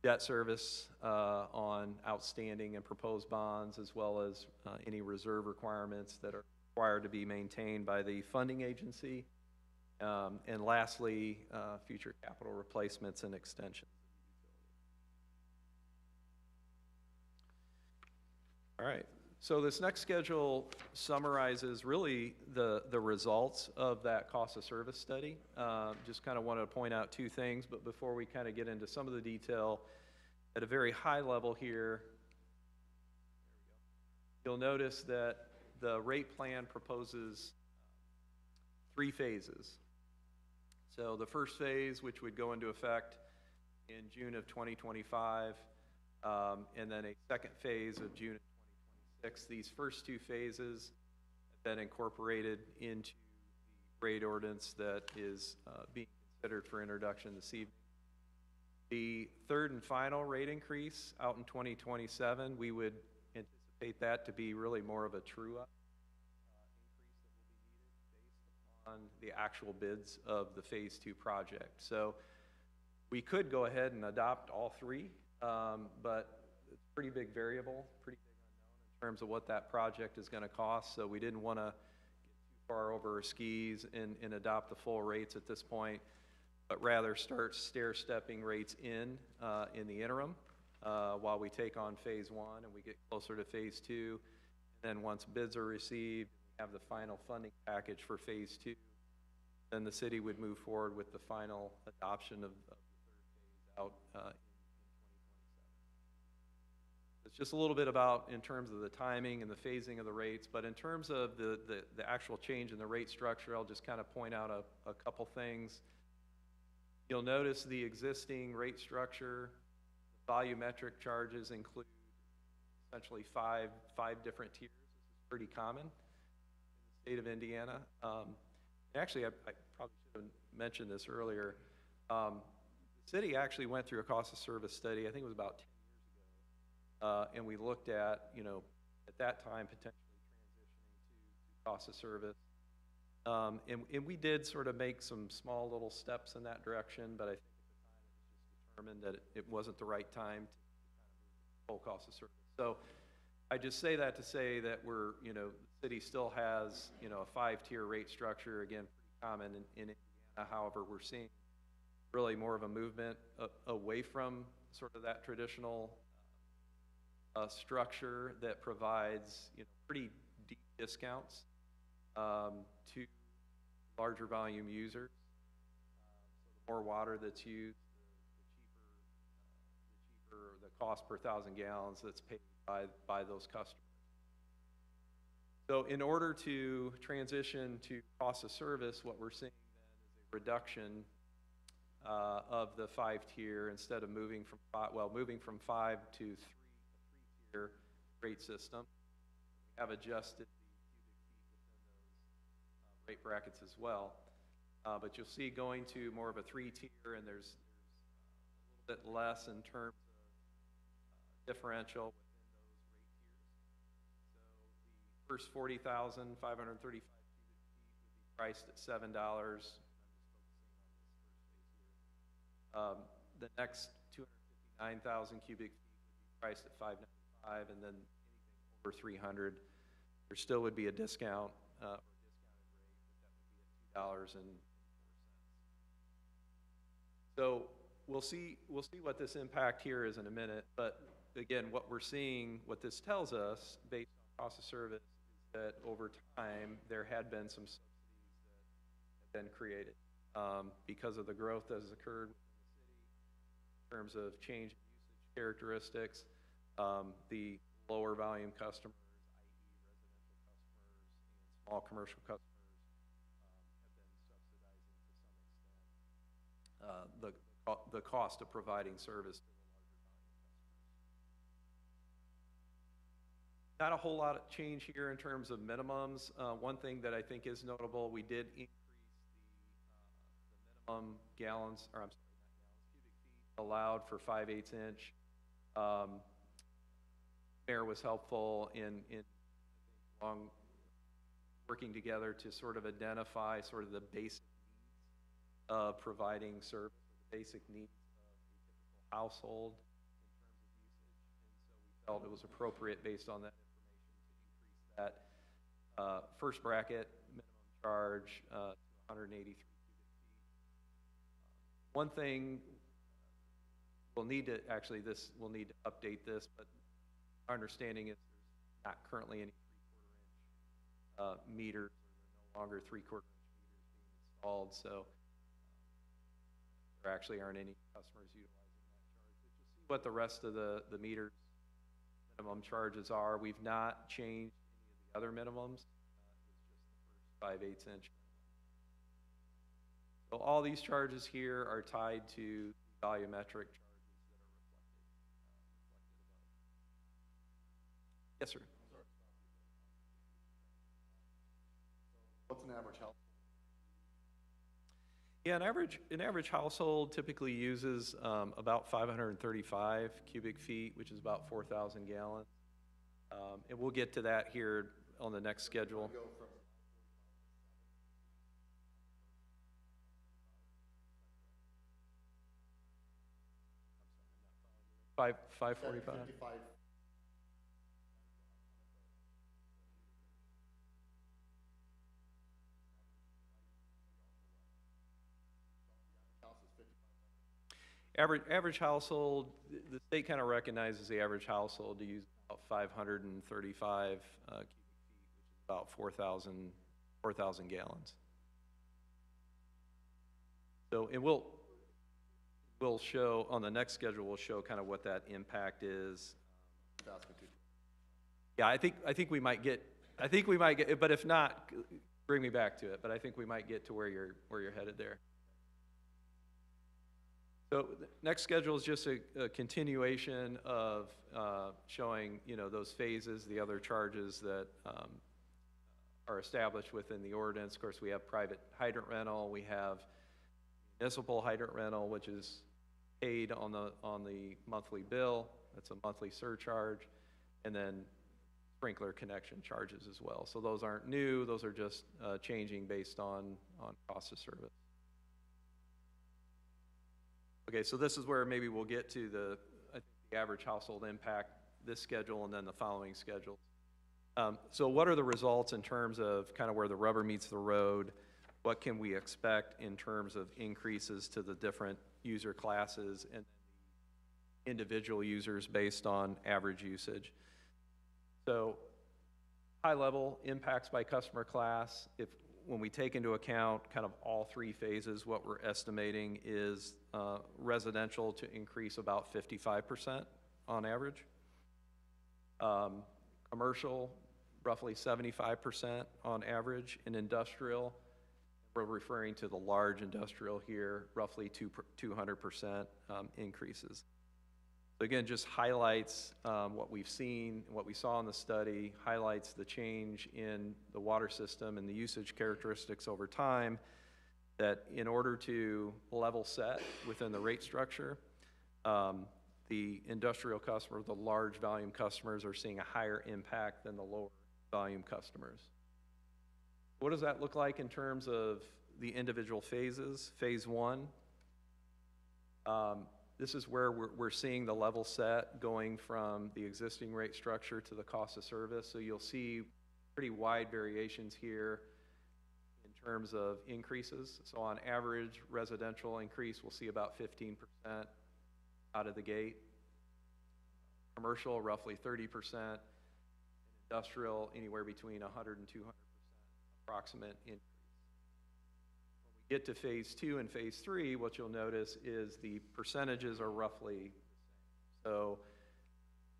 debt service on outstanding and proposed bonds, as well as any reserve requirements that are required to be maintained by the funding agency. And lastly, future capital replacements and extensions. All right, so this next schedule summarizes really the results of that cost of service study. Just kind of wanted to point out two things, but before we kind of get into some of the detail, at a very high level here, you'll notice that the rate plan proposes 3 phases. So the first phase, which would go into effect in June of 2025, and then a second phase of June of 2026. These first two phases have been incorporated into the rate ordinance that is being considered for introduction this evening. The third and final rate increase out in 2027, we would anticipate that to be really more of a true-up increase that will be needed based upon the actual bids of the Phase 2 project. So we could go ahead and adopt all three, but it's a pretty big variable, pretty big unknown in terms of what that project is going to cost. So we didn't want to get too far over our skis and adopt the full rates at this point, but rather start stair-stepping rates in the interim while we take on Phase 1 and we get closer to Phase 2. And then once bids are received, we have the final funding package for Phase 2, then the city would move forward with the final adoption of the third phase out in 2027. It's just a little bit about in terms of the timing and the phasing of the rates, but in terms of the actual change in the rate structure, I'll just kind of point out a couple things. You'll notice the existing rate structure, the volumetric charges include essentially five different tiers. This is pretty common in the state of Indiana. Actually, I probably should have mentioned this earlier. The city actually went through a cost of service study, I think it was about 10 years ago, and we looked at, at that time, potentially transitioning to cost of service. And we did sort of make some small little steps in that direction, but I think at the time it was just determined that it wasn't the right time to full cost of service. So I just say that to say that we're, the city still has, a 5-tier rate structure, again, pretty common in Indiana. However, we're seeing really more of a movement away from sort of that traditional structure that provides, pretty deep discounts to larger volume users. So the more water that's used, the cheaper the cost per 1,000 gallons that's paid by those customers. So in order to transition to cost of service, what we're seeing then is a reduction of the 5-tier instead of moving from 5 to 3-tier rate system. We have adjusted the cubic feet within those rate brackets as well. But you'll see going to more of a 3-tier, and there's a little bit less in terms of differential within those rate tiers. So the first 40,535 cubic feet would be priced at $7. I'm just focusing on this first phase here. The next 259,000 cubic feet would be priced at $5.95, and then anything over 300, there still would be a discount or discounted rate, but that would be at $2.04. So we'll see what this impact here is in a minute, but again, what we're seeing, what this tells us based on cost of service, is that over time there had been some subsidies that have been created because of the growth that has occurred within the city in terms of change in usage characteristics. The lower volume customers, i.e. residential customers and small commercial customers, have been subsidizing to some extent the cost of providing service to the larger volume customers. Not a whole lot of change here in terms of minimums. One thing that I think is notable, we did increase the minimum gallons, or I'm sorry, not gallons, cubic feet allowed for 5/8 inch. Mayor was helpful in long working together to sort of identify sort of the basic needs of providing service, the basic needs of a typical household in terms of usage. And so we felt it was appropriate based on that information to increase that first bracket minimum charge to 183 cubic feet. One thing we'll need to, actually we'll need to update this, but our understanding is there's not currently any 3/4 inch meters, or no longer 3/4 inch meters being installed, so there actually aren't any customers utilizing that charge. But you'll see what the rest of the meters minimum charges are. We've not changed any of the other minimums. It was just the first 5/8 inch minimum. So So all these charges here are tied to volumetric charges that are reflected. Yes, sir. What's an average household? Yeah, an average household typically uses about 535 cubic feet, which is about 4,000 gallons. And we'll get to that here on the next schedule. 545. Average household, the state kind of recognizes the average household to use about 535 cubic feet, which is about 4,000 gallons. So it will show, on the next schedule, we'll show kind of what that impact is. Yeah, I think we might get, but if not, bring me back to it, but I think we might get to where you're headed there. So the next schedule is just a continuation of showing, those phases, the other charges that are established within the ordinance. Of course, we have private hydrant rental, we have municipal hydrant rental, which is paid on the monthly bill. That's a monthly surcharge, and then sprinkler connection charges as well. So those aren't new; those are just changing based on cost of service. Okay, so this is where maybe we'll get to the average household impact, this schedule, and then the following schedule. So what are the results in terms of kind of where the rubber meets the road? What can we expect in terms of increases to the different user classes and individual users based on average usage? So high level impacts by customer class. When we take into account kind of all three phases, what we're estimating is residential to increase about 55% on average. Commercial, roughly 75% on average. And industrial, we're referring to the large industrial here, roughly 200% increases. So again, just highlights what we've seen, what we saw in the study, highlights the change in the water system and the usage characteristics over time, that in order to level set within the rate structure, the industrial customers, the large volume customers, are seeing a higher impact than the lower volume customers. What does that look like in terms of the individual phases? Phase one. This is where we're seeing the level set going from the existing rate structure to the cost of service. So you'll see pretty wide variations here in terms of increases. So on average, residential increase, we'll see about 15% out of the gate. Commercial, roughly 30%. Industrial, anywhere between 100 and 200% approximate increase. Get to phase two and phase three, what you'll notice is the percentages are roughly the same. So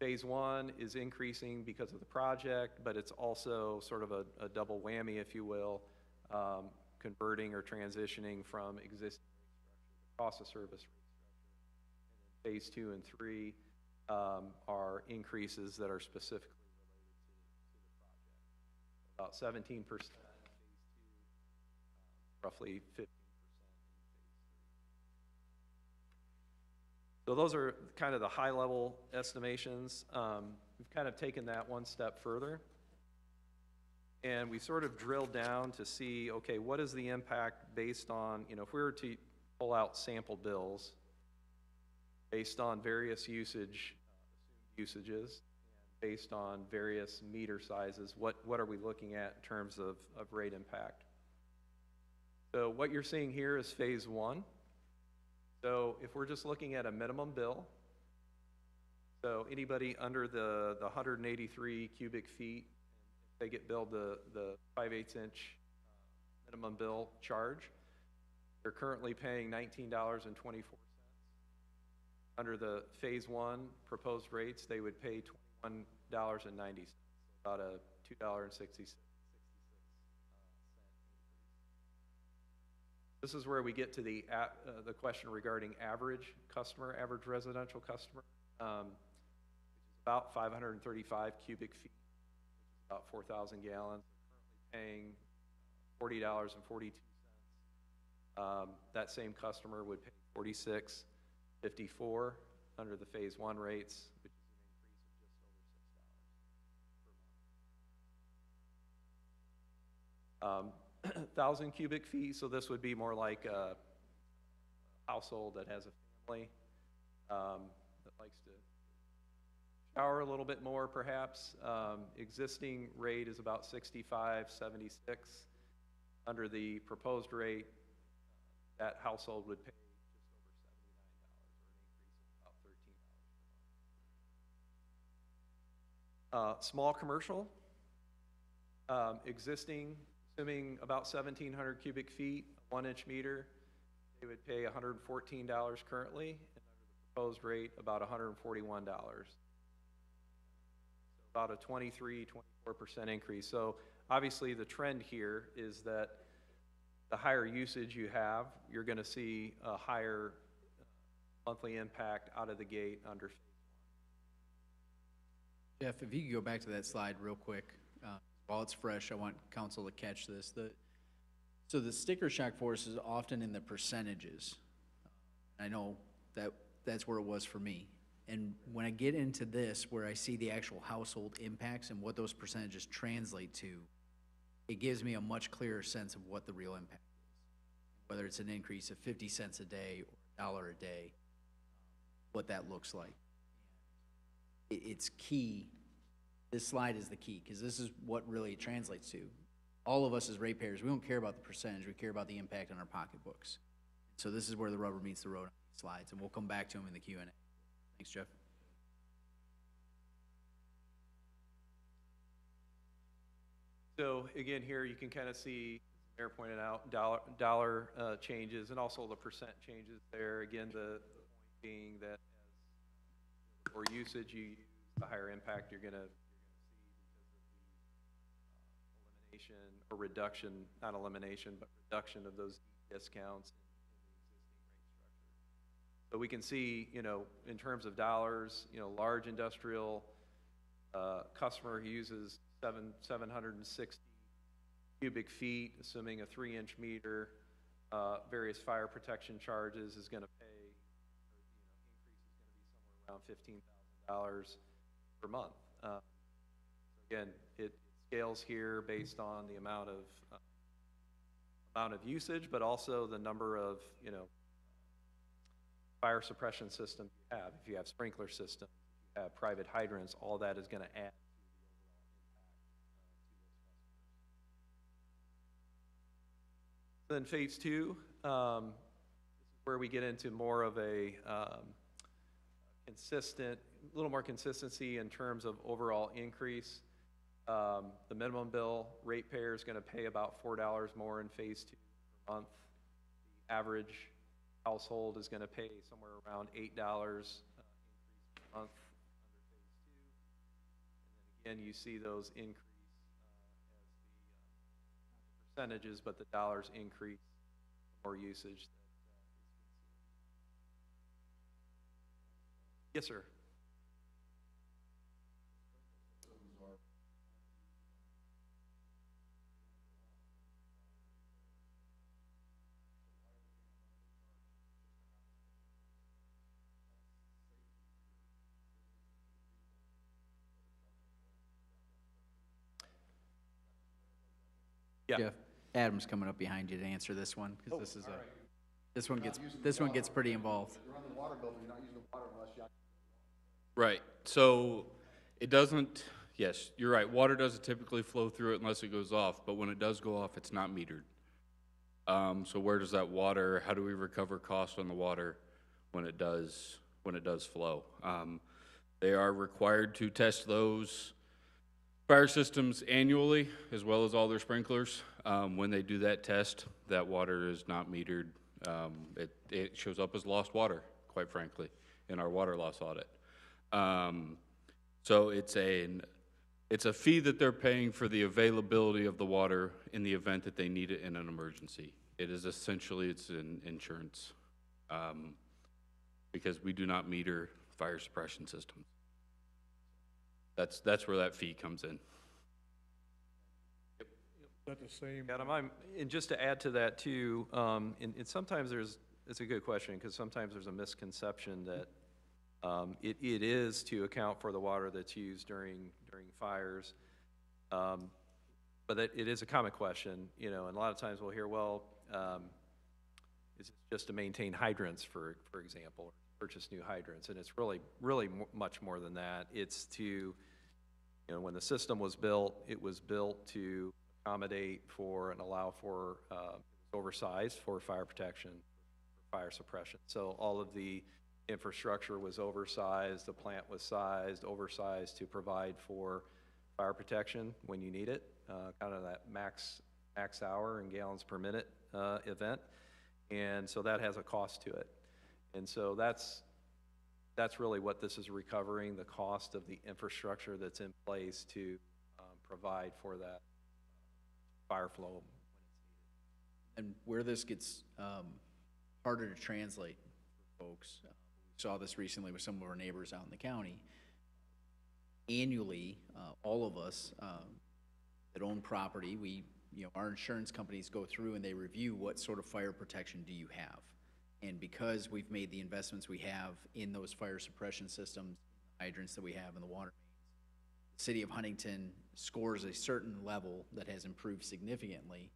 phase one is increasing because of the project, but it's also sort of a double whammy, if you will, converting or transitioning from existing cost of service rate structure. And then phase two and three are increases that are specifically related to the project. About 17%. Roughly 15%. So those are kind of the high level estimations. We've kind of taken that one step further, and we sort of drilled down to see, okay, what is the impact based on, if we were to pull out sample bills based on various usages, and based on various meter sizes, what are we looking at in terms of rate impact? So what you're seeing here is phase one. So if we're just looking at a minimum bill, so anybody under the 183 cubic feet, they get billed the 5/8 inch minimum bill charge. They're currently paying $19.24. Under the phase one proposed rates, they would pay $21.90, about a $2.66. This is where we get to the question regarding average customer, average residential customer. About 535 cubic feet, about 4,000 gallons. Currently paying $40.42. That same customer would pay $46.54 under the Phase 1 rates, which is an increase of just over $6 per month. 1,000 cubic feet, so this would be more like a household that has a family that likes to shower a little bit more, perhaps. Existing rate is about $65.76. Under the proposed rate, that household would pay just over $79, or an increase of about $13 per month. Small commercial, existing, assuming about 1,700 cubic feet, 1-inch meter, they would pay $114 currently, and under the proposed rate, about $141. About a 23–24% increase. So obviously the trend here is that the higher usage you have, you're going to see a higher monthly impact out of the gate under Phase 1. Jeff, if you could go back to that slide real quick. While it's fresh, I want council to catch this. So the sticker shock for us is often in the percentages. I know that's where it was for me. And when I get into this, where I see the actual household impacts and what those percentages translate to, it gives me a much clearer sense of what the real impact is. Whether it's an increase of 50 cents a day or $1 a day, what that looks like. It's key. This slide is the key, because this is what really it translates to. All of us as ratepayers, we don't care about the percentage, we care about the impact on our pocketbooks. So this is where the rubber meets the road on these slides, and we'll come back to them in the Q&A. Thanks, Jeff. So again, here you can kind of see, as the mayor pointed out, dollar changes, and also the percent changes there. Again, the point being that as more usage you use, the higher impact you're going to see because of the elimination or reduction, not elimination, but reduction of those discounts in the existing rate structure. So we can see, in terms of dollars, large industrial customer who uses 760 cubic feet, assuming a 3-inch meter, various fire protection charges is going to pay, increase is going to be somewhere around $15,000 per month. Again, it scales here based on the amount of usage, but also the number of fire suppression systems you have. If you have sprinkler systems, if you have private hydrants, all that is going to add to the overall impact to those customers. Then Phase 2, this is where we get into more of a little more consistency in terms of overall increase. The minimum bill ratepayer is going to pay about $4 more in Phase 2 per month. The average household is going to pay somewhere around $8 increase per month under Phase 2. And then again, you see those increase as the percentages, but the dollars increase more usage. Yes, sir. Yeah. Jeff, Adam's coming up behind you to answer this one, because this one gets pretty involved. You're on the water bill, but you're not using the water unless you. Right, so it doesn't, yes, you're right, water doesn't typically flow through it unless it goes off, but when it does go off, it's not metered. So where does that water, how do we recover cost on the water when it does flow? They are required to test those fire systems annually, as well as all their sprinklers. When they do that test, that water is not metered. It shows up as lost water, quite frankly, in our water loss audit. So it's a fee that they're paying for the availability of the water in the event that they need it in an emergency. It is essentially, it's an insurance, because we do not meter fire suppression systems. That's where that fee comes in. Is that the same? Adam, and just to add to that too, and sometimes it's a good question, because sometimes there's a misconception that it is to account for the water that's used during fires. But it is a common question, and a lot of times we'll hear, well, is it just to maintain hydrants, for example, or purchase new hydrants? And it's really much more than that. It's to, when the system was built, it was built to accommodate for and allow for oversized for fire protection, fire suppression. So all of the infrastructure was oversized, the plant was oversized to provide for fire protection when you need it, kind of that max hour and gallons per minute event. And so that has a cost to it. And so that's really what this is recovering, the cost of the infrastructure that's in place to provide for that fire flow. And where this gets harder to translate for folks, we saw this recently with some of our neighbors out in the county. Annually, all of us that own property, our insurance companies go through and they review what sort of fire protection do you have. And because we've made the investments we have in those fire suppression systems, hydrants that we have in the water mains, the city of Huntington scores a certain level that has improved significantly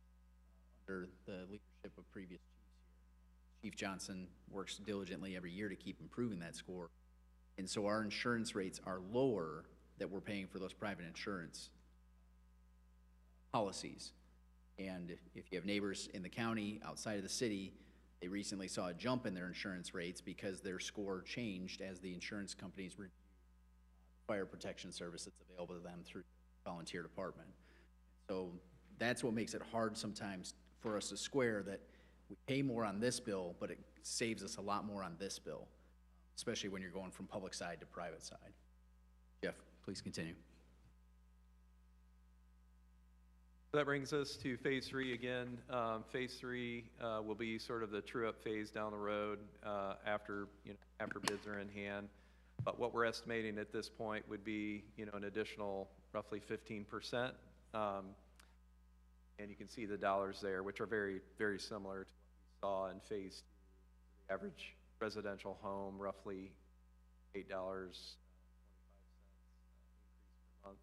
under the leadership of previous chiefs here. Chief Johnson works diligently every year to keep improving that score. And so our insurance rates are lower that we're paying for those private insurance policies. And if you have neighbors in the county outside of the city, they recently saw a jump in their insurance rates because their score changed as the insurance companies reviewed fire protection service that's available to them through the volunteer department. So that's what makes it hard sometimes for us to square that we pay more on this bill, but it saves us a lot more on this bill, especially when you're going from public side to private side. Jeff, please continue. That brings us to phase 3 again. Phase 3 will be sort of the true-up phase down the road after bids are in hand. But what we're estimating at this point would be, an additional roughly 15%. And you can see the dollars there, which are very, very similar to what we saw in phase 2. The average residential home, roughly $8.25 increase per month.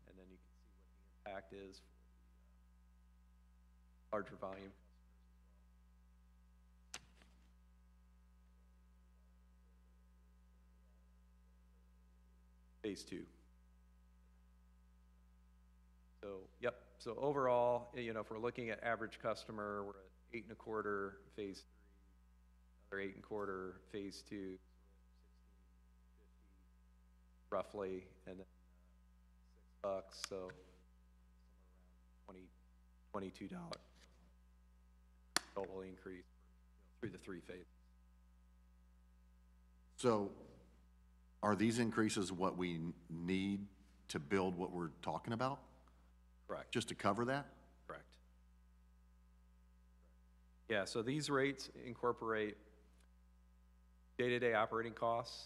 And then you can see what the impact is for larger volume customers as well. Phase 2. So, yep. So overall, if we're looking at average customer, we're at 8.25 phase 3, another 8.25 phase 2, $16.50 roughly, and then $6, so somewhere around $22 total increase through the 3 phases. So are these increases what we need to build what we're talking about? Correct. Just to cover that? Correct. Yeah, so these rates incorporate day-to-day operating costs.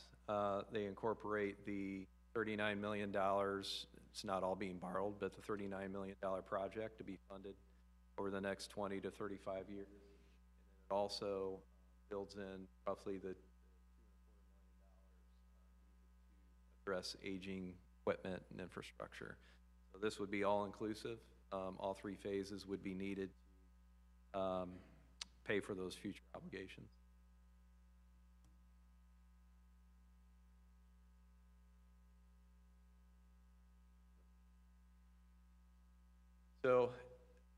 They incorporate the $39 million, it's not all being borrowed, but the $39 million project to be funded over the next 20 to 35 years. And then it also builds in roughly the $2.25 million to address aging equipment and infrastructure. So this would be all-inclusive. All 3 phases would be needed to pay for those future obligations. So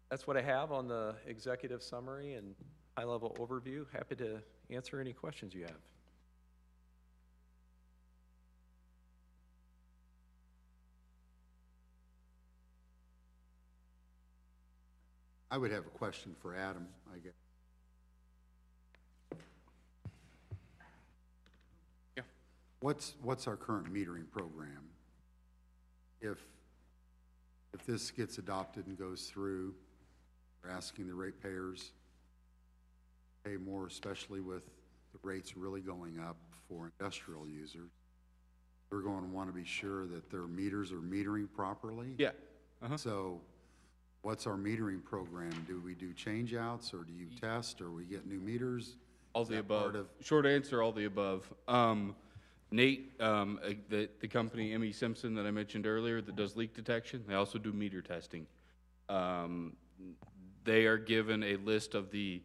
that's what I have on the executive summary and high-level overview. Happy to answer any questions you have. I would have a question for Adam, I guess. Yeah. What's our current metering program? If this gets adopted and goes through, We're asking the ratepayers to pay more, especially with the rates really going up for industrial users. We're going to want to be sure that their meters are metering properly. Yeah. So what's our metering program? Do we do change outs, or do you test, or we get new meters? All Is the that part above. of- Short answer, all the above. Nate, the company M.E. Simpson that I mentioned earlier that does leak detection, they also do meter testing. They are given a list of the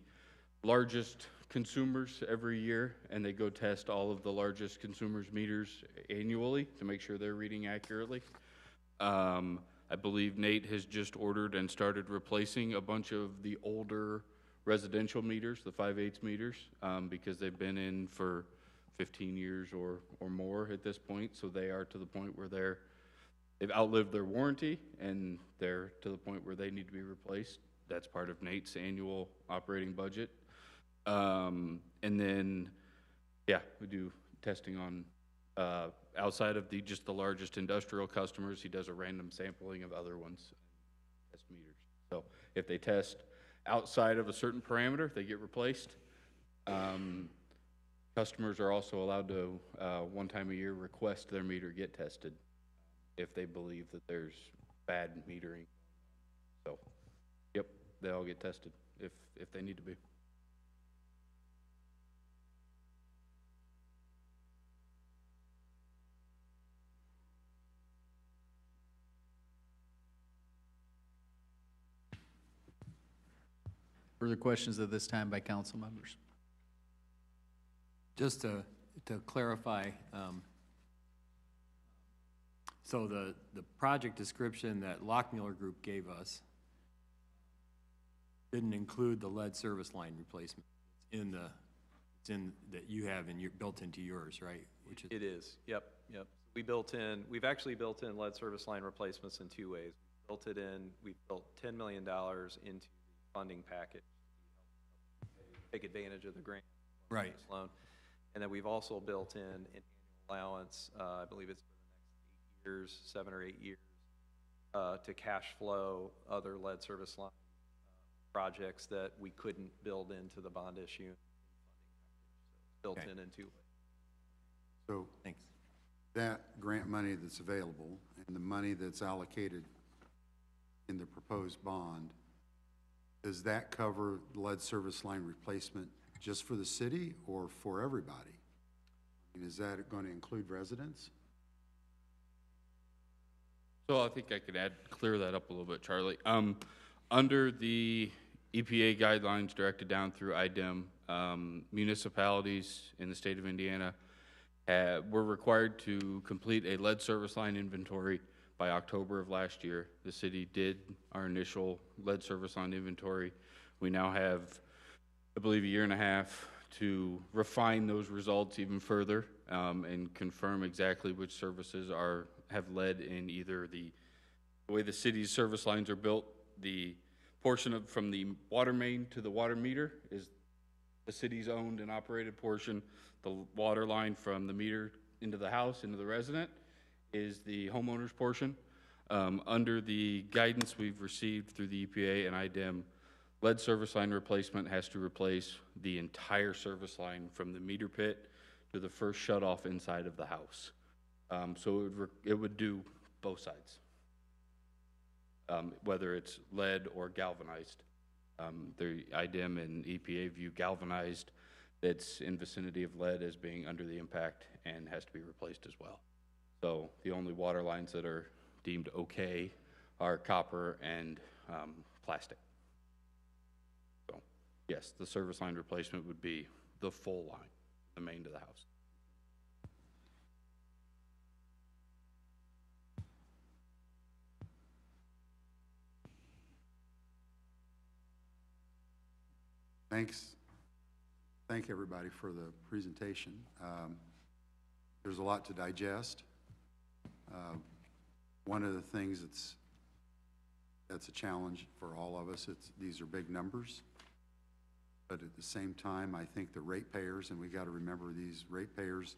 largest consumers every year, and they go test all of the largest consumers' meters annually to make sure they're reading accurately. I believe Nate has just ordered and started replacing a bunch of the older residential meters, the 5/8 meters, because they've been in for 15 years or more at this point. So they are to the point where they've outlived their warranty, and they're to the point where they need to be replaced. That's part of Nate's annual operating budget. And then, yeah, we do testing on, outside of just the largest industrial customers. He does a random sampling of other ones, test meters. So if they test outside of a certain parameter, they get replaced. Customers are also allowed to, one time a year, request their meter get tested if they believe that there's bad metering. So, yep, they all get tested if they need to be. Further questions at this time by council members? Just to clarify, so the project description that Lockmuller Group gave us didn't include the lead service line replacement. That you have built into yours, right? It is, yep. We've actually built in lead service line replacements in two ways. We built $10 million into the funding package, take advantage of the grant Right. loan. And then we've also built in an annual allowance, I believe it's for the next 8 years, 7 or 8 years, to cash flow other lead service line projects that we couldn't build into the bond issue. Built in two ways. So Thanks. that grant money that's available and the money that's allocated in the proposed bond, does that cover lead service line replacement just for the city or for everybody? And is that going to include residents? So I think I could clear that up a little bit, Charlie. Under the EPA guidelines directed down through IDEM, municipalities in the state of Indiana were required to complete a lead service line inventory by October of last year. The city did our initial lead service line inventory. We now have, I believe, a year and a half to refine those results even further and confirm exactly which services have lead in either the way the city's service lines are built. The portion from the water main to the water meter is the city's owned and operated portion. The water line from the meter into the house, into the resident, is the homeowner's portion. Under the guidance we've received through the EPA and IDEM, lead service line replacement has to replace the entire service line from the meter pit to the first shutoff inside of the house. So it would do both sides, whether it's lead or galvanized. The IDEM and EPA view galvanized that's in vicinity of lead as being under the impact and has to be replaced as well. So the only water lines that are deemed okay are copper and plastic. So yes, the service line replacement would be the full line, the main to the house. Thank everybody for the presentation. There's a lot to digest. One of the things that's a challenge for all of us, these are big numbers, but at the same time, I think the ratepayers, and we got to remember these ratepayers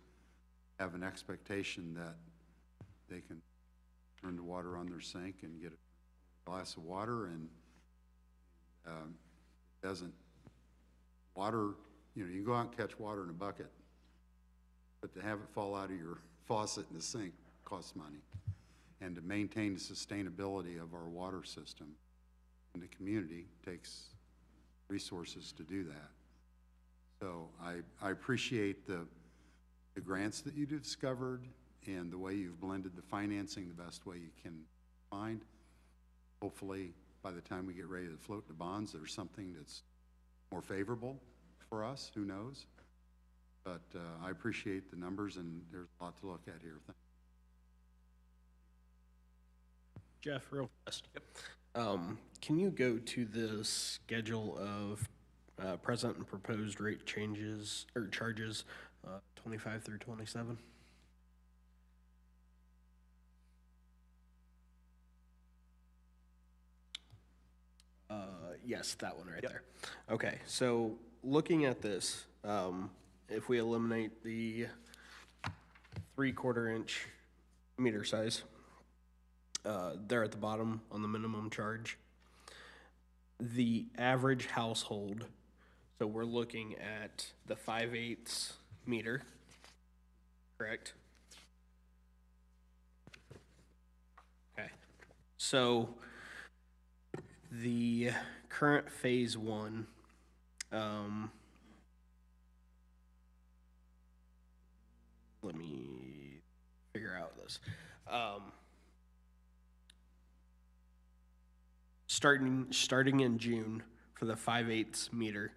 have an expectation that they can turn the water on their sink and get a glass of water and Doesn't, water, you know, you can go out and catch water in a bucket, but to have it fall out of your faucet in the sink costs money. And to maintain the sustainability of our water system in the community takes resources to do that. So I appreciate the grants that you discovered and the way you've blended the financing the best way you can find. Hopefully, by the time we get ready to float the bonds, there's something that's more favorable for us, who knows? But I appreciate the numbers, and there's a lot to look at here. Jeff, real fast. Can you go to the schedule of present and proposed rate changes or charges, 25 through 27? Yes, that one right there. Okay, so looking at this, if we eliminate the 3/4 inch meter size, there at the bottom on the minimum charge, the average household, so we're looking at the 5/8 meter, correct? Okay, so the current phase one, let me figure out this. Starting in June for the 5/8 meter,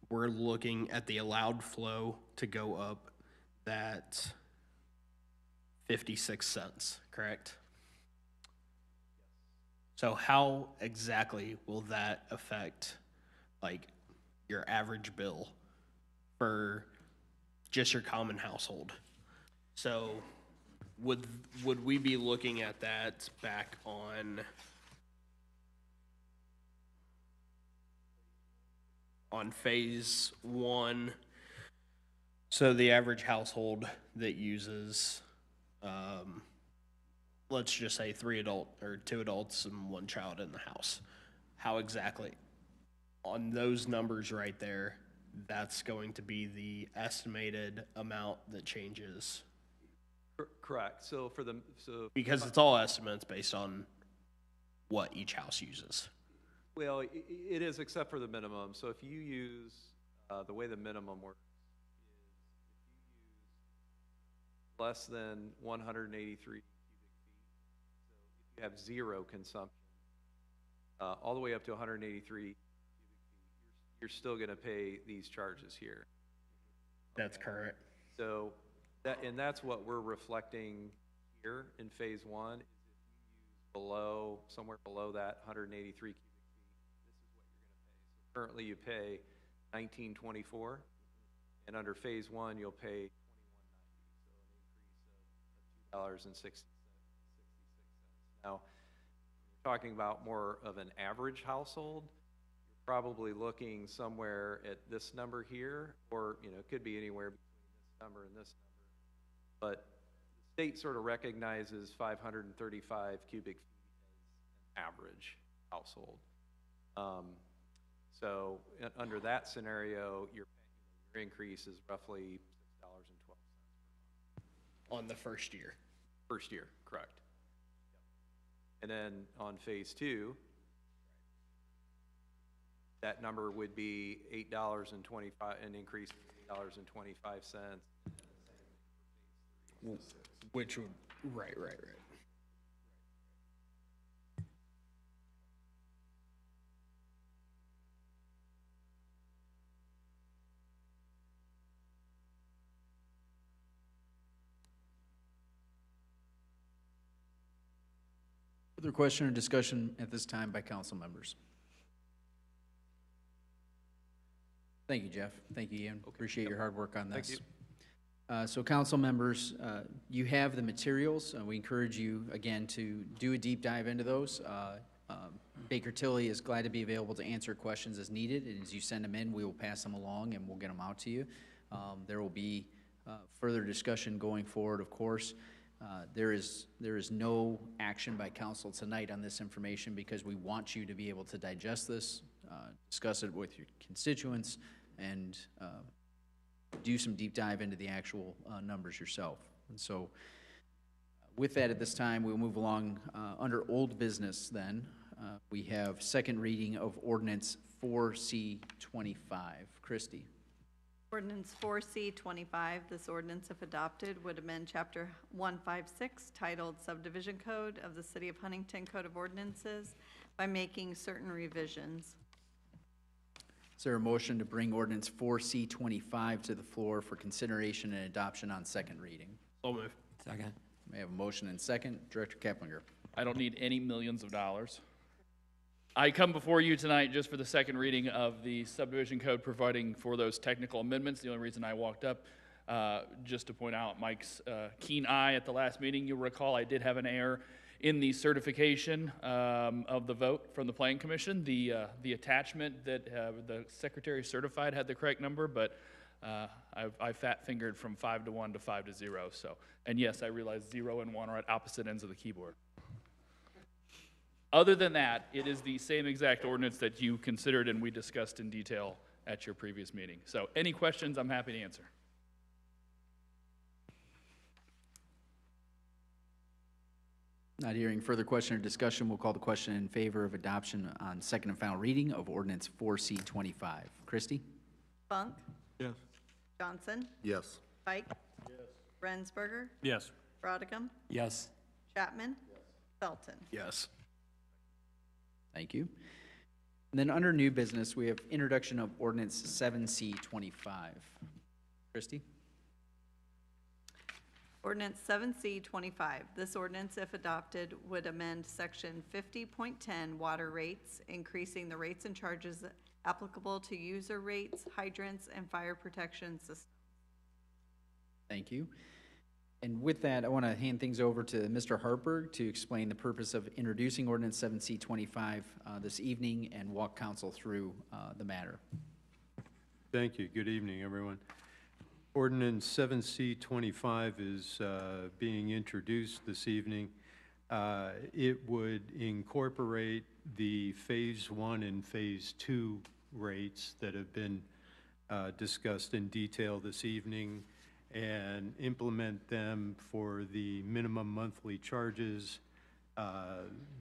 we're looking at the allowed flow to go up that 56 cents, correct? So how exactly will that affect, like, your average bill for just your common household? So would we be looking at that back on phase one? So the average household that uses, let's just say 2 adults and 1 child in the house, how exactly, on those numbers right there, that's going to be the estimated amount that changes? Correct. So Because it's all estimates based on what each house uses. well, it is except for the minimum. So if you use, the way the minimum works is if you use less than 183 cubic feet, so if you have 0 consumption, all the way up to 183 cubic feet, you're still going to pay these charges here. That's correct. So that's what we're reflecting here in phase one. Is if you use somewhere below that 183 cubic feet, this is what you're going to pay. So currently you pay $19.24, and under phase one you'll pay $21.90, so an increase of $2.66. Now, talking about more of an average household, you're probably looking somewhere at this number here, or it could be anywhere between this number and this number. But the state sort of recognizes 535 cubic feet as an average household. So under that scenario, your increase is roughly $6.12 on the first year. First year, correct. And then on phase two, that number would be $8.25, an increase of $8.25. Which would, right. Further question or discussion at this time by council members? Thank you, Jeff. Thank you, Ian. Appreciate your hard work on this. Thank you. So council members, you have the materials. We encourage you, again, to do a deep dive into those. Baker Tilly is glad to be available to answer questions as needed, and as you send them in, we will pass them along and we'll get them out to you. There will be further discussion going forward, of course. There is no action by council tonight on this information because we want you to be able to digest this discuss it with your constituents, and do some deep dive into the actual numbers yourself. And so with that, at this time, we'll move along under old business then. We have second reading of ordinance 4C25. Christie. Ordinance 4C25, this ordinance, if adopted, would amend Chapter 156 titled Subdivision Code of the City of Huntington Code of Ordinances by making certain revisions. Is there a motion to bring ordinance 4C25 to the floor for consideration and adoption on second reading? So moved. Second. May I have a motion and second. Director Keplinger. I don't need any millions of dollars. I come before you tonight just for the second reading of the subdivision code, providing for those technical amendments. The only reason I walked up, just to point out Mike's keen eye at the last meeting. You'll recall I did have an error in the certification of the vote from the Planning Commission. The attachment that the secretary certified had the correct number, but I fat-fingered from 5 to 1 to 5 to 0. So, and yes, I realize 0 and 1 are at opposite ends of the keyboard. Other than that, it is the same exact ordinance that you considered and we discussed in detail at your previous meeting. So any questions, I'm happy to answer. Not hearing further question or discussion, we'll call the question in favor of adoption on second and final reading of ordinance 4C25. Christie? Funk? Yes. Johnson? Yes. Pike? Yes. Rensberger? Yes. Brottigam? Yes. Chapman? Felton? Yes. Thank you. And then under new business, we have introduction of ordinance 7C25. Christie? Ordinance 7C25. This ordinance, if adopted, would amend section 50.10 water rates, increasing the rates and charges applicable to user rates, hydrants, and fire protection systems. Thank you. And with that, I want to hand things over to Mr. Hartberg to explain the purpose of introducing ordinance 7C25 this evening and walk council through the matter. Thank you. Good evening, everyone. Ordinance 7C25 is being introduced this evening. It would incorporate the Phase 1 and Phase 2 rates that have been discussed in detail this evening and implement them for the minimum monthly charges,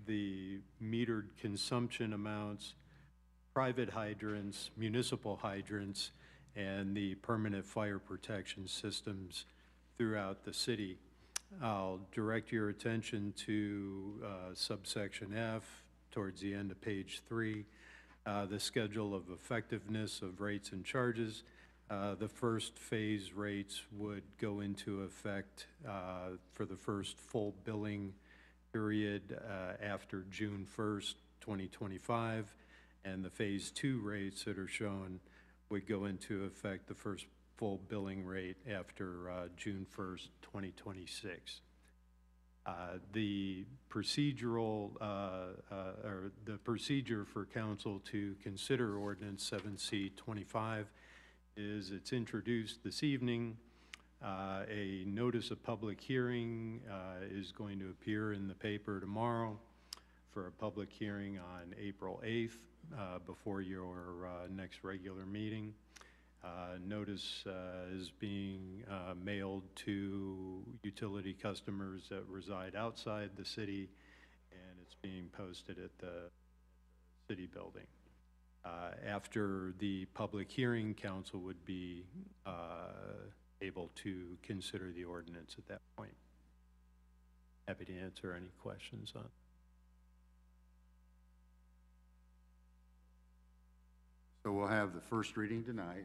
the metered consumption amounts, private hydrants, municipal hydrants, and the permanent fire protection systems throughout the city. I'll direct your attention to subsection F towards the end of page 3, the schedule of effectiveness of rates and charges. The first phase rates would go into effect for the first full billing period after June 1st, 2025, and the phase 2 rates that are shown would go into effect the first full billing rate after June 1st, 2026. The procedural, or the procedure for council to consider ordinance 7C25 is it's introduced this evening. A notice of public hearing is going to appear in the paper tomorrow for a public hearing on April 8th before your next regular meeting. Notice is being mailed to utility customers that reside outside the city, and it's being posted at the city building. After the public hearing, council would be able to consider the ordinance at that point. Happy to answer any questions on it. So we'll have the first reading tonight,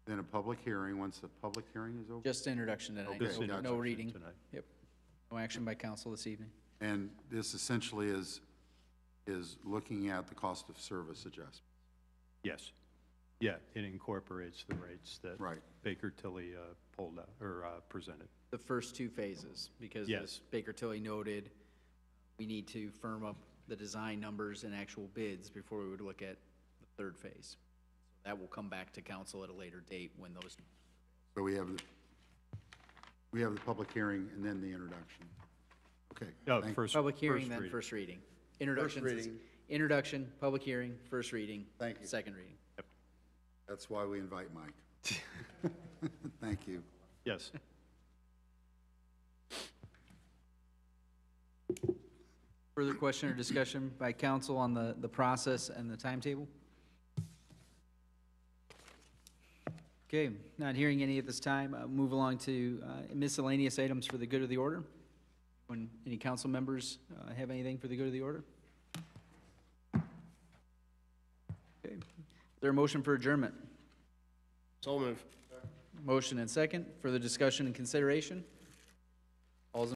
then a public hearing once the public hearing is over? Just introduction tonight. Okay, No- gotcha. No reading. Tonight. Yep. No action by council this evening. And this essentially is looking at the cost of service adjustment. Yes. Yeah, it incorporates the rates that Right. Baker Tilly pulled out, or presented. The first two phases, because Yes. as Baker Tilly noted, we need to firm up the design numbers and actual bids before we would look at the third phase. That will come back to council at a later date when those. So we have the public hearing and then the introduction. Okay. No, thank- first. Public hearing, first then reading. first reading. Introductions is Introduction, public hearing, first reading. Thank you. Second reading. That's why we invite Mike. Thank you. Yes. Further question or discussion by council on the process and the timetable? Okay, not hearing any at this time. Move along to miscellaneous items for the good of the order. When any council members have anything for the good of the order? Okay. Is there a motion for adjournment? So move. Motion and second. Further discussion and consideration?